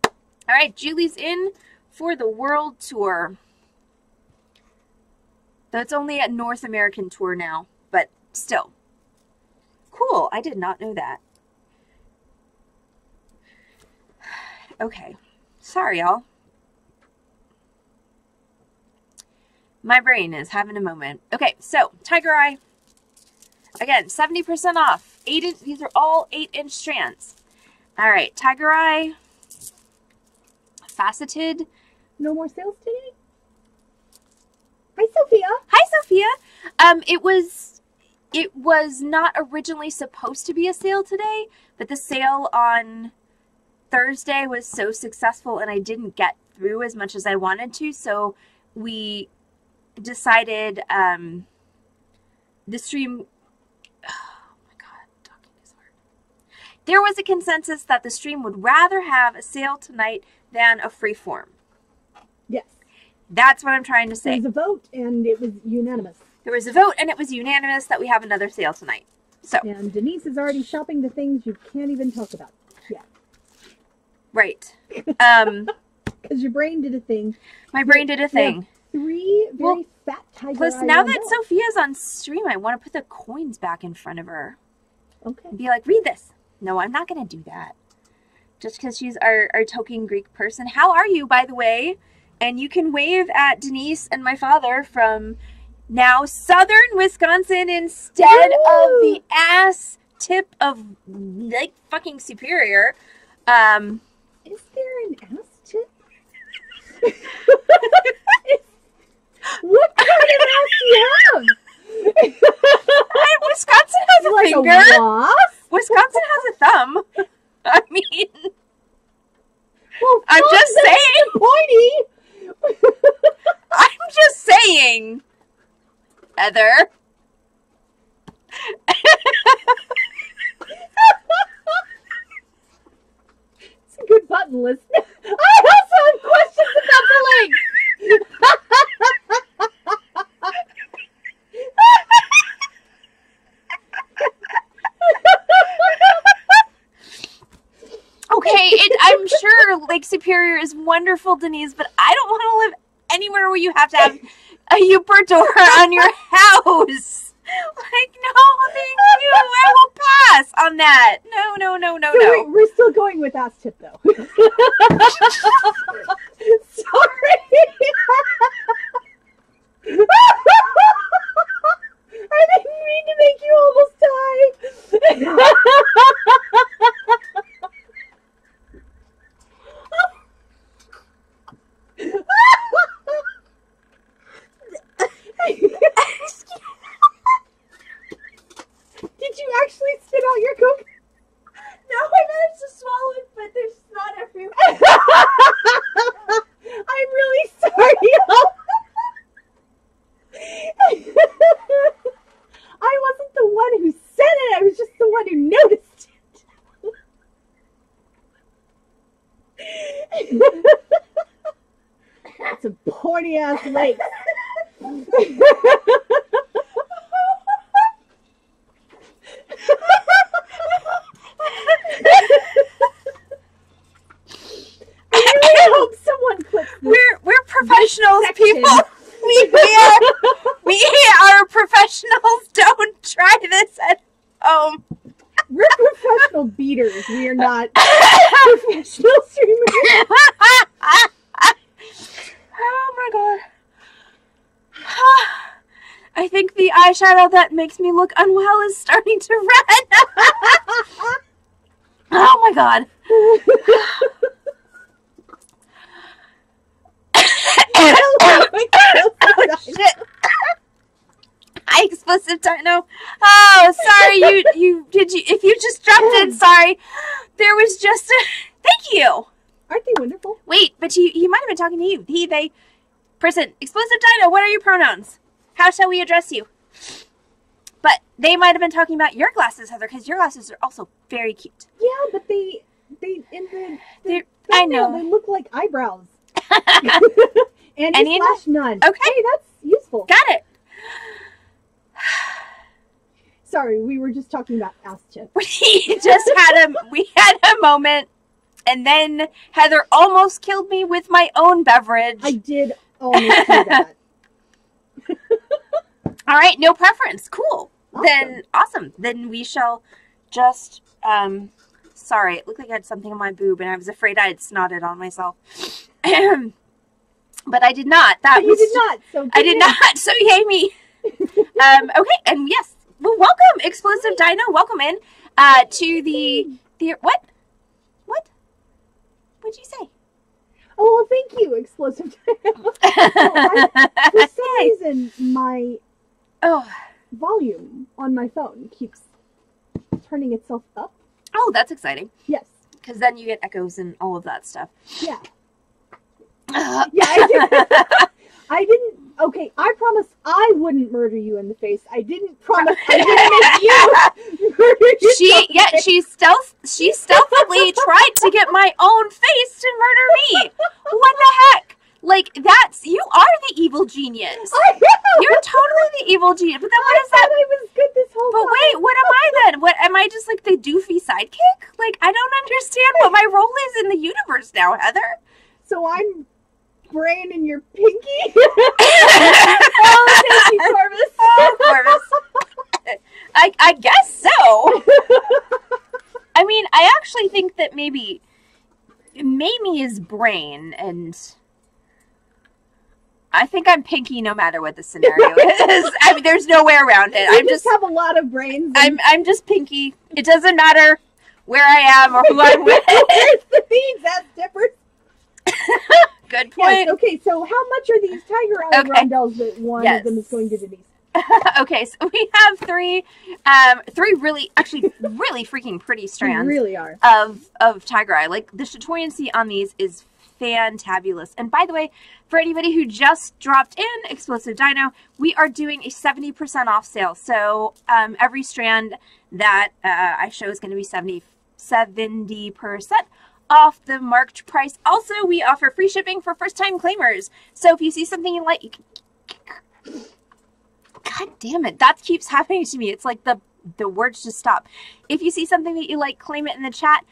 All right, Julie's in for the world tour. Though it's only a North American tour now, but still. Cool, I did not know that. Okay, sorry y'all. My brain is having a moment. Okay, so Tiger Eye. Again, 70% off. These are all 8-inch strands. All right, Tiger Eye. Faceted. No more sales today? Hi, Sophia. Hi, Sophia. It was not originally supposed to be a sale today, but the sale on Thursday was so successful, and I didn't get through as much as I wanted to, so we decided the stream... Oh my God, talking is hard. There was a consensus that the stream would rather have a sale tonight than a free form. Yes. That's what I'm trying to say. There was a vote, and it was unanimous. There was a vote, and it was unanimous that we have another sale tonight. So. And Denise is already shopping the things you can't even talk about yet. Right. Because your brain did a thing. My brain did a thing. 3 very fat Tiger Plus, Eye now on that board. Sophia's on stream, I want to put the coins back in front of her. Okay. And be like, read this. No, I'm not going to do that. Just because she's our token Greek person. How are you, by the way? And you can wave at Denise and my father from now southern Wisconsin instead of the ass tip of like fucking Superior. Is there an ass tip? What kind of ass do you have? Wisconsin has a like finger. A wasp? Wisconsin has a thumb. I mean, well, I'm just saying. Pointy. I'm just saying, Heather. It's a good button list. I also have questions about the legs. Okay, I'm sure Lake Superior is wonderful, Denise, but I don't want to live anywhere where you have to have a Uper door on your house. Like, no, thank you. I will pass on that. No. So we're still going with ass tip, though. Sorry. I didn't mean to make you almost die. Did you actually spit out your Coke? No, I managed to swallow it, but there's snot everywhere. I'm really sorry. I wasn't the one who said it. I was just the one who noticed it. Some porny ass lake. I really hope someone puts We're professionals, people. We are professionals. Don't try this at home. We're professional beaters. We are not professional streamers. Oh my god. I think the eyeshadow that makes me look unwell is starting to red. Oh my god. Oh shit. Hi, Explosive Dino. Oh, sorry, if you just dropped in, sorry. There was just a, thank you. Aren't they wonderful? Wait, but he might have been talking to you. He, they, person, Explosive Dino, what are your pronouns? How shall we address you? But they might have been talking about your glasses, Heather, because your glasses are also very cute. Yeah, but they in the I know. they look like eyebrows. And Any slash none. Okay. Hey, that's useful. Got it. Sorry, we were just talking about ass chips. We had a moment, and then Heather almost killed me with my own beverage. I did almost do that. All right, no preference. Cool. Awesome. Awesome. Then we shall just, sorry, it looked like I had something on my boob, and I was afraid I had snotted on myself. But I did not. You did not. So I did not. So yay me. Okay, and yes, well, welcome, Explosive Dino. Welcome in to the what? What'd you say? Oh, well, thank you, Explosive Dino. For some reason, my volume on my phone keeps turning itself up. Oh, that's exciting. Yes. Because then you get echoes and all of that stuff. Yeah. I didn't. Okay, I promised I wouldn't murder you in the face. I didn't promise I wouldn't make you murder yourself. She stealthily tried to get my own face to murder me. What the heck? Like, you are the evil genius. You're totally the evil genius. But then what is that? I was good this whole time. But wait, what am I then? What am I, just like the doofy sidekick? Like, I don't understand what my role is in the universe now, Heather. So I'm brain in your pinky? Oh, thank you, Corvus. Oh, Corvus. I guess so. I mean, I actually think that maybe Mamie is brain, and I think I'm pinky no matter what the scenario is. I mean, there's no way around it. I just have a lot of brains. I'm just pinky. It doesn't matter where I am or who I'm with. Where's the beans? That's different. Good point. Yes, okay, so how much are these tiger eye rondelles that one of them is going to Denise? Okay, so we have three really freaking pretty strands. They really are. Of tiger eye. Like, the chatoyancy on these is fantabulous. And by the way, for anybody who just dropped in, Explosive Dino, we are doing a 70% off sale. So every strand that I show is going to be 70% off the marked price. Also, we offer free shipping for first-time claimers. So if you see something you like, you can... God damn it, that keeps happening to me. It's like the words just stop. If you see something that you like, claim it in the chat.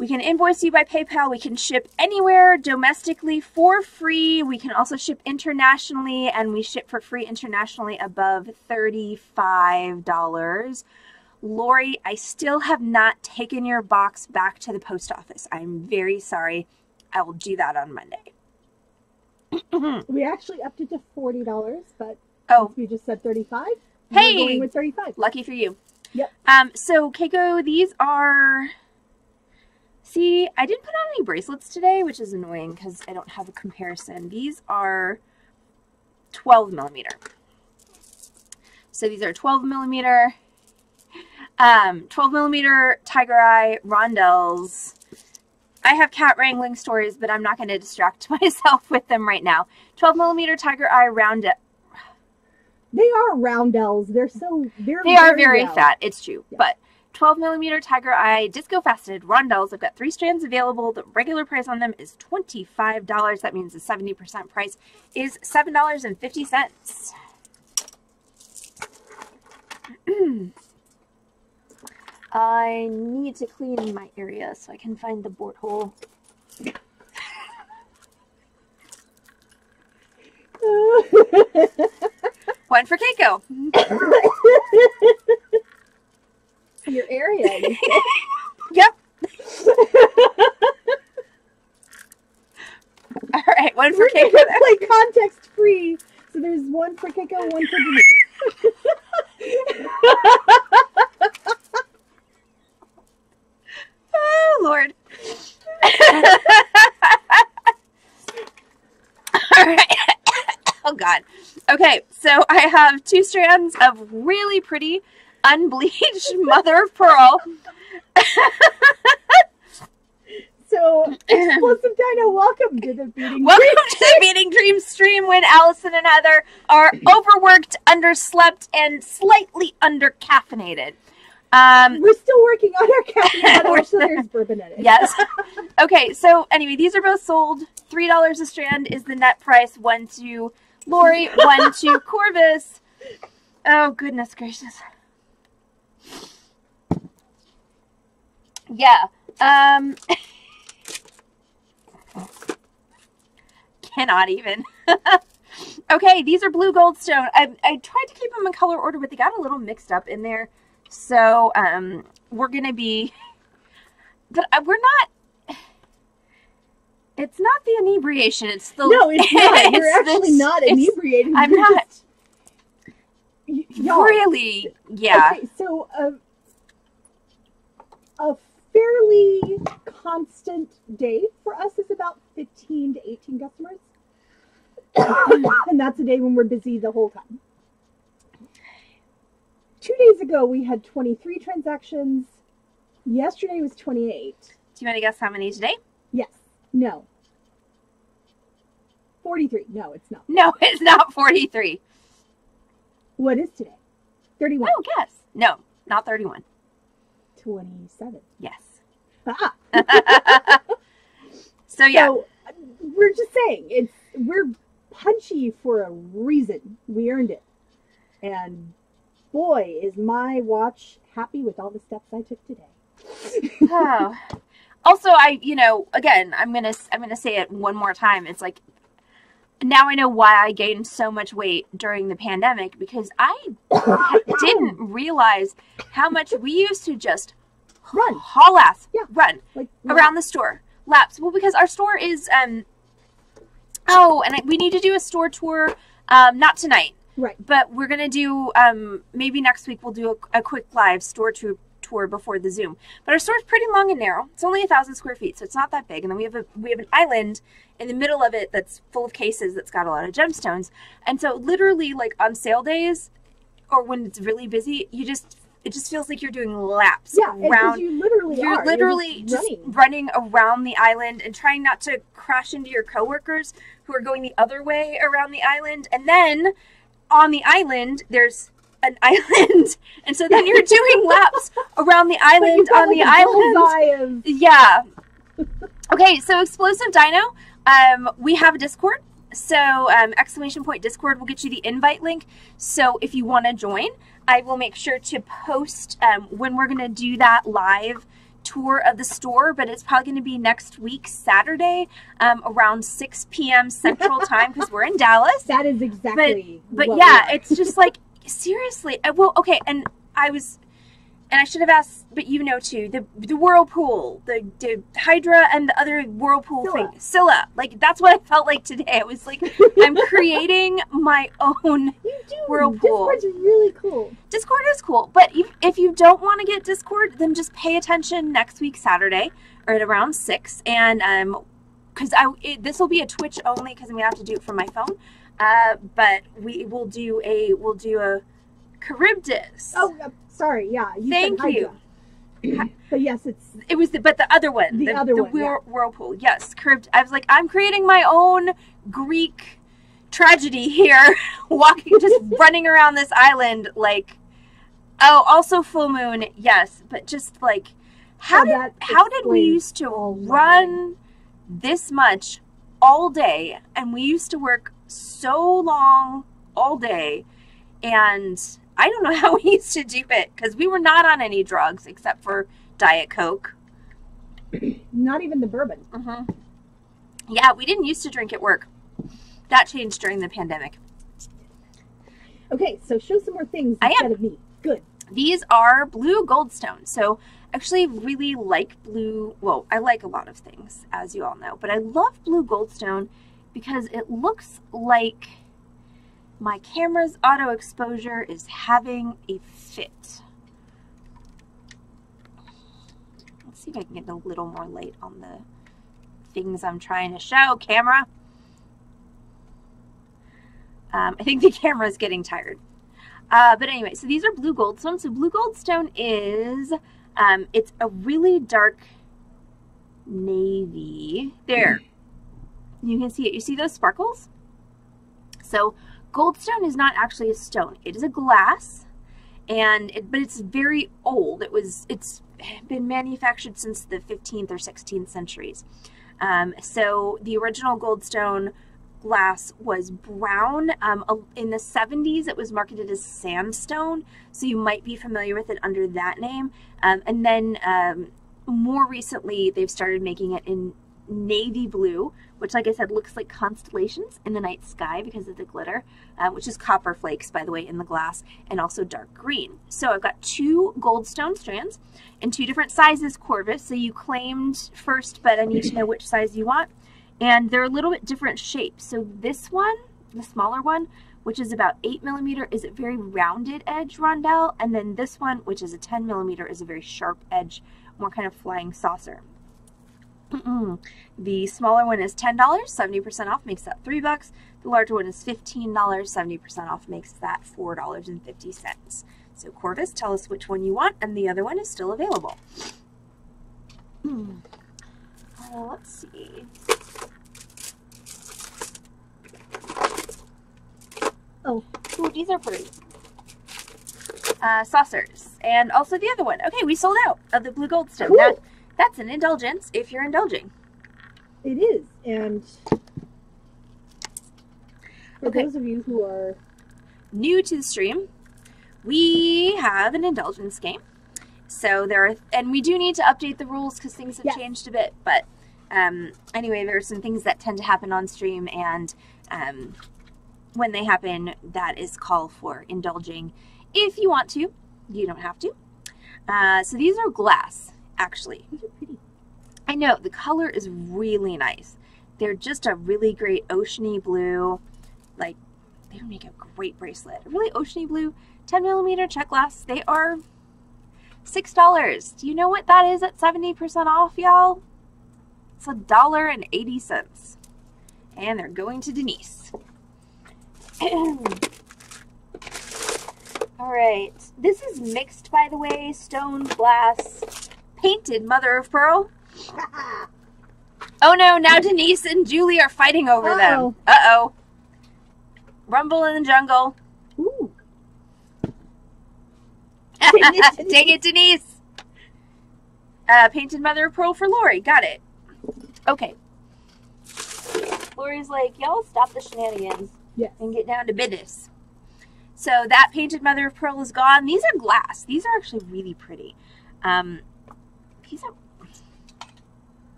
We can invoice you by PayPal. We can ship anywhere domestically for free. We can also ship internationally, and we ship for free internationally above $35. Lori, I still have not taken your box back to the post office. I'm very sorry. I will do that on Monday. We actually upped it to $40, but we just said 35. Hey, we're going with 35. Lucky for you. Yep. So Keiko, these are. See, I didn't put on any bracelets today, which is annoying because I don't have a comparison. These are 12 millimeter. So these are 12 millimeter. 12 millimeter tiger eye rondelles. I have cat wrangling stories, but I'm not going to distract myself with them right now. 12 millimeter tiger eye roundel. They are roundels. They are very fat. It's true. Yeah. But 12 millimeter tiger eye disco faceted rondelles. I've got 3 strands available. The regular price on them is $25. That means the 70% price is $7.50. I need to clean my area so I can find the board hole. One for Keiko. Your area. You Yep. All right, one for Keiko. Play context free. So there's one for Keiko, one for Denise. Oh, Lord. All right. Oh, God. Okay, so I have 2 strands of really pretty unbleached mother of pearl. So, Explosive Dino, welcome to the Beading Welcome to the Beading Dream stream when Allison and Heather are overworked, underslept, and slightly undercaffeinated. We're still working on our caffeine, but also there's bourbon in it. Yes. Okay, so anyway, these are both sold. $3 a strand is the net price. 1 to Lori, 1 to Corvus. Oh, goodness gracious. Yeah. Cannot even. Okay, these are blue goldstone. I tried to keep them in color order, but they got a little mixed up in there. So, we're going to be, but we're not, it's not the inebriation. It's the, no, it's not. You're actually not inebriated. I'm You're not. Just, really, yeah. Okay, so, a fairly constant day for us is about 15 to 18 customers. And that's a day when we're busy the whole time. 2 days ago, we had 23 transactions. Yesterday was 28. Do you want to guess how many today? Yes. No. 43. No, it's not. No, it's not 43. What is today? 31. Oh, guess. No, not 31. 27. Yes. Ah. So, yeah. So, we're just saying, we're punchy for a reason. We earned it. And boy, is my watch happy with all the steps I took today. Oh. Also, again, I'm gonna say it one more time. It's like, now I know why I gained so much weight during the pandemic, because I didn't realize how much we used to just Run. haul ass, run Like, around the store, laps. Well, because our store is, we need to do a store tour, not tonight. Right. But we're going to do, maybe next week we'll do a quick live store tour before the Zoom. But our store's pretty long and narrow. It's only 1,000 square feet, so it's not that big. And then we have an island in the middle of it that's full of cases that's got a lot of gemstones. And so literally, like, on sale days or when it's really busy, it just feels like you're doing laps around. You literally you're are. literally just running around the island and trying not to crash into your coworkers who are going the other way around the island. And then on the island, there's an island, and so then you're doing laps around the island on the island. Yeah. Okay, so Explosive Dino, we have a Discord. So !Discord will get you the invite link. So if you want to join, I will make sure to post when we're going to do that live tour of the store, but it's probably going to be next week, Saturday, around 6 p.m. Central Time, because we're in Dallas. That is exactly But what yeah, we are. it's just like, seriously. Well, okay, and I should have asked, but you know too, the whirlpool, the Hydra and the other whirlpool thing. Scylla. Like, that's what I felt like today. I was like, I'm creating my own whirlpool. Discord's really cool. Discord is cool, but if you don't want to get Discord, then just pay attention next week, Saturday, or at around 6, and because this will be a Twitch only, because I'm gonna have to do it from my phone. But we'll do a Charybdis. Oh, sorry, yeah. Thank you. But yes, But the other one, the whirlpool. Yes, I was like, I'm creating my own Greek tragedy here, just running around this island. Like, oh, also full moon. Yes, but just like, how did we used to run this much all day, and we used to work so long all day, and I don't know how we used to do it, because we were not on any drugs except for Diet Coke. Not even the bourbon. Mm-hmm. Yeah, we didn't used to drink at work. That changed during the pandemic. Okay, so show some more things instead of me. Good. These are blue goldstone. So actually really like blue. Well, I like a lot of things, as you all know, but I love blue goldstone because it looks like my camera's auto exposure is having a fit. Let's see if I can get a little more light on the things I'm trying to show, camera. I think the camera is getting tired. But anyway, so these are blue goldstone. So blue goldstone is, it's a really dark navy. There. You can see it. You see those sparkles? So goldstone is not actually a stone. It is a glass, but it's very old. It's been manufactured since the 15th or 16th centuries. So the original goldstone glass was brown. In the 70s, it was marketed as sandstone, so you might be familiar with it under that name. And then more recently, they've started making it in navy blue, which, like I said, looks like constellations in the night sky because of the glitter, which is copper flakes, by the way, in the glass, and also dark green. So I've got 2 goldstone strands in 2 different sizes, Corvus. So you claimed first, but I need to know which size you want. And they're a little bit different shapes. So this one, the smaller one, which is about 8 millimeter, is a very rounded edge rondelle. And then this one, which is a 10 millimeter, is a very sharp edge, more kind of flying saucer. The smaller one is $10, 70% off makes that $3. The larger one is $15, 70% off makes that $4.50. So Corvus, tell us which one you want, and the other one is still available. Let's see. Oh, ooh, these are pretty. Saucers, and also the other one. Okay, we sold out of the blue goldstone. Cool. That's an indulgence if you're indulging. It is, and for those of you who are new to the stream, we have an indulgence game. So and we do need to update the rules because things have changed a bit. But anyway, there are some things that tend to happen on stream, and when they happen, that is call for indulging. If you want to, you don't have to. So these are glass, actually. These are pretty. I know, the color is really nice. They're just a really great oceany blue. Like, they would make a great bracelet. A really oceany blue 10 millimeter check glass. They are $6. Do you know what that is at 70% off, y'all? It's $1.80. And they're going to Denise. All right. This is mixed, by the way. Stone, glass, painted mother of pearl. Oh no, now Denise and Julie are fighting over them. Uh-oh. Rumble in the jungle. Ooh. Dang it, Denise. Painted mother of pearl for Lori. Got it. Okay. Lori's like, y'all stop the shenanigans. Yes. And get down to business. So that painted mother of pearl is gone. These are glass. These are actually really pretty. These are...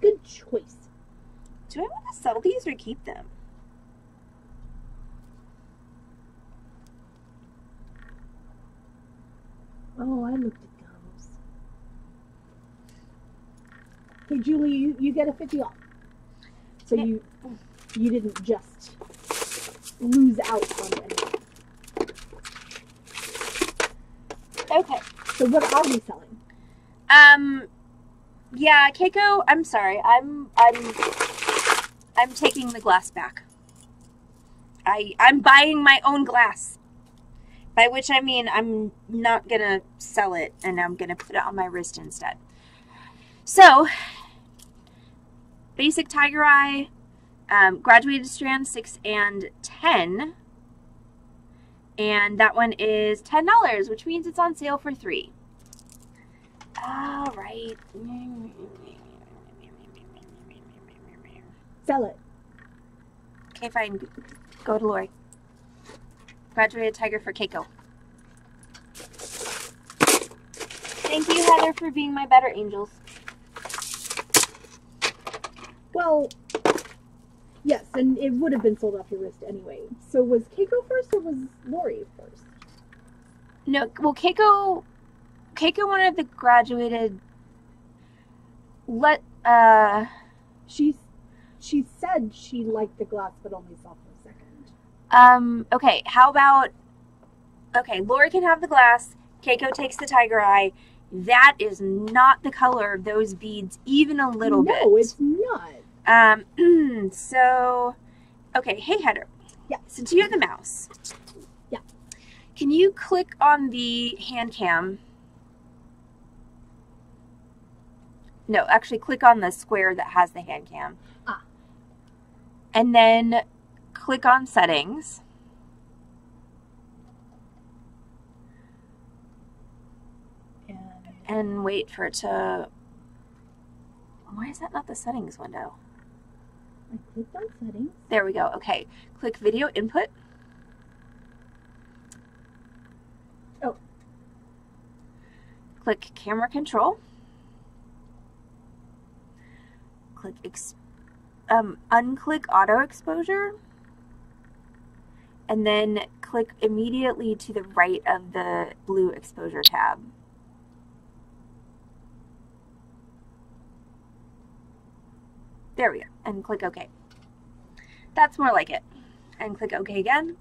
Good choice. Do I want to sell these or keep them? Oh, I looked at those. Hey, Julie, you get a 50 off. So you didn't just lose out on anything. Okay. So what are we selling? Yeah, Keiko, I'm sorry. I'm taking the glass back. I'm buying my own glass. By which I mean I'm not gonna sell it and I'm gonna put it on my wrist instead. So, basic tiger eye, graduated strand 6 and 10. And that one is $10, which means it's on sale for $3. All right. Sell it. Okay, fine. Go to Lori. Graduated tiger for Keiko. Thank you, Heather, for being my better angels. Well, yes, and it would have been sold off your wrist anyway. So was Keiko first or was Lori first? No, well, Keiko wanted the graduated. She said she liked the glass, but only saw for a second. Okay, how about... Okay, Lori can have the glass. Keiko takes the tiger eye. That is not the color of those beads, even a little bit. No, it's not. So... Okay, hey, Heather. Yeah. Since you have the mouse. Yeah. Can you click on the hand cam? No, actually click on the square that has the hand cam. Ah. And then click on settings. And wait for it to... Why is that not the settings window? I clicked on settings. There we go. Okay. Click video input. Oh. Click camera control. Click unclick auto exposure. And then click immediately to the right of the blue exposure tab. There we go. And click OK. That's more like it. And click OK again.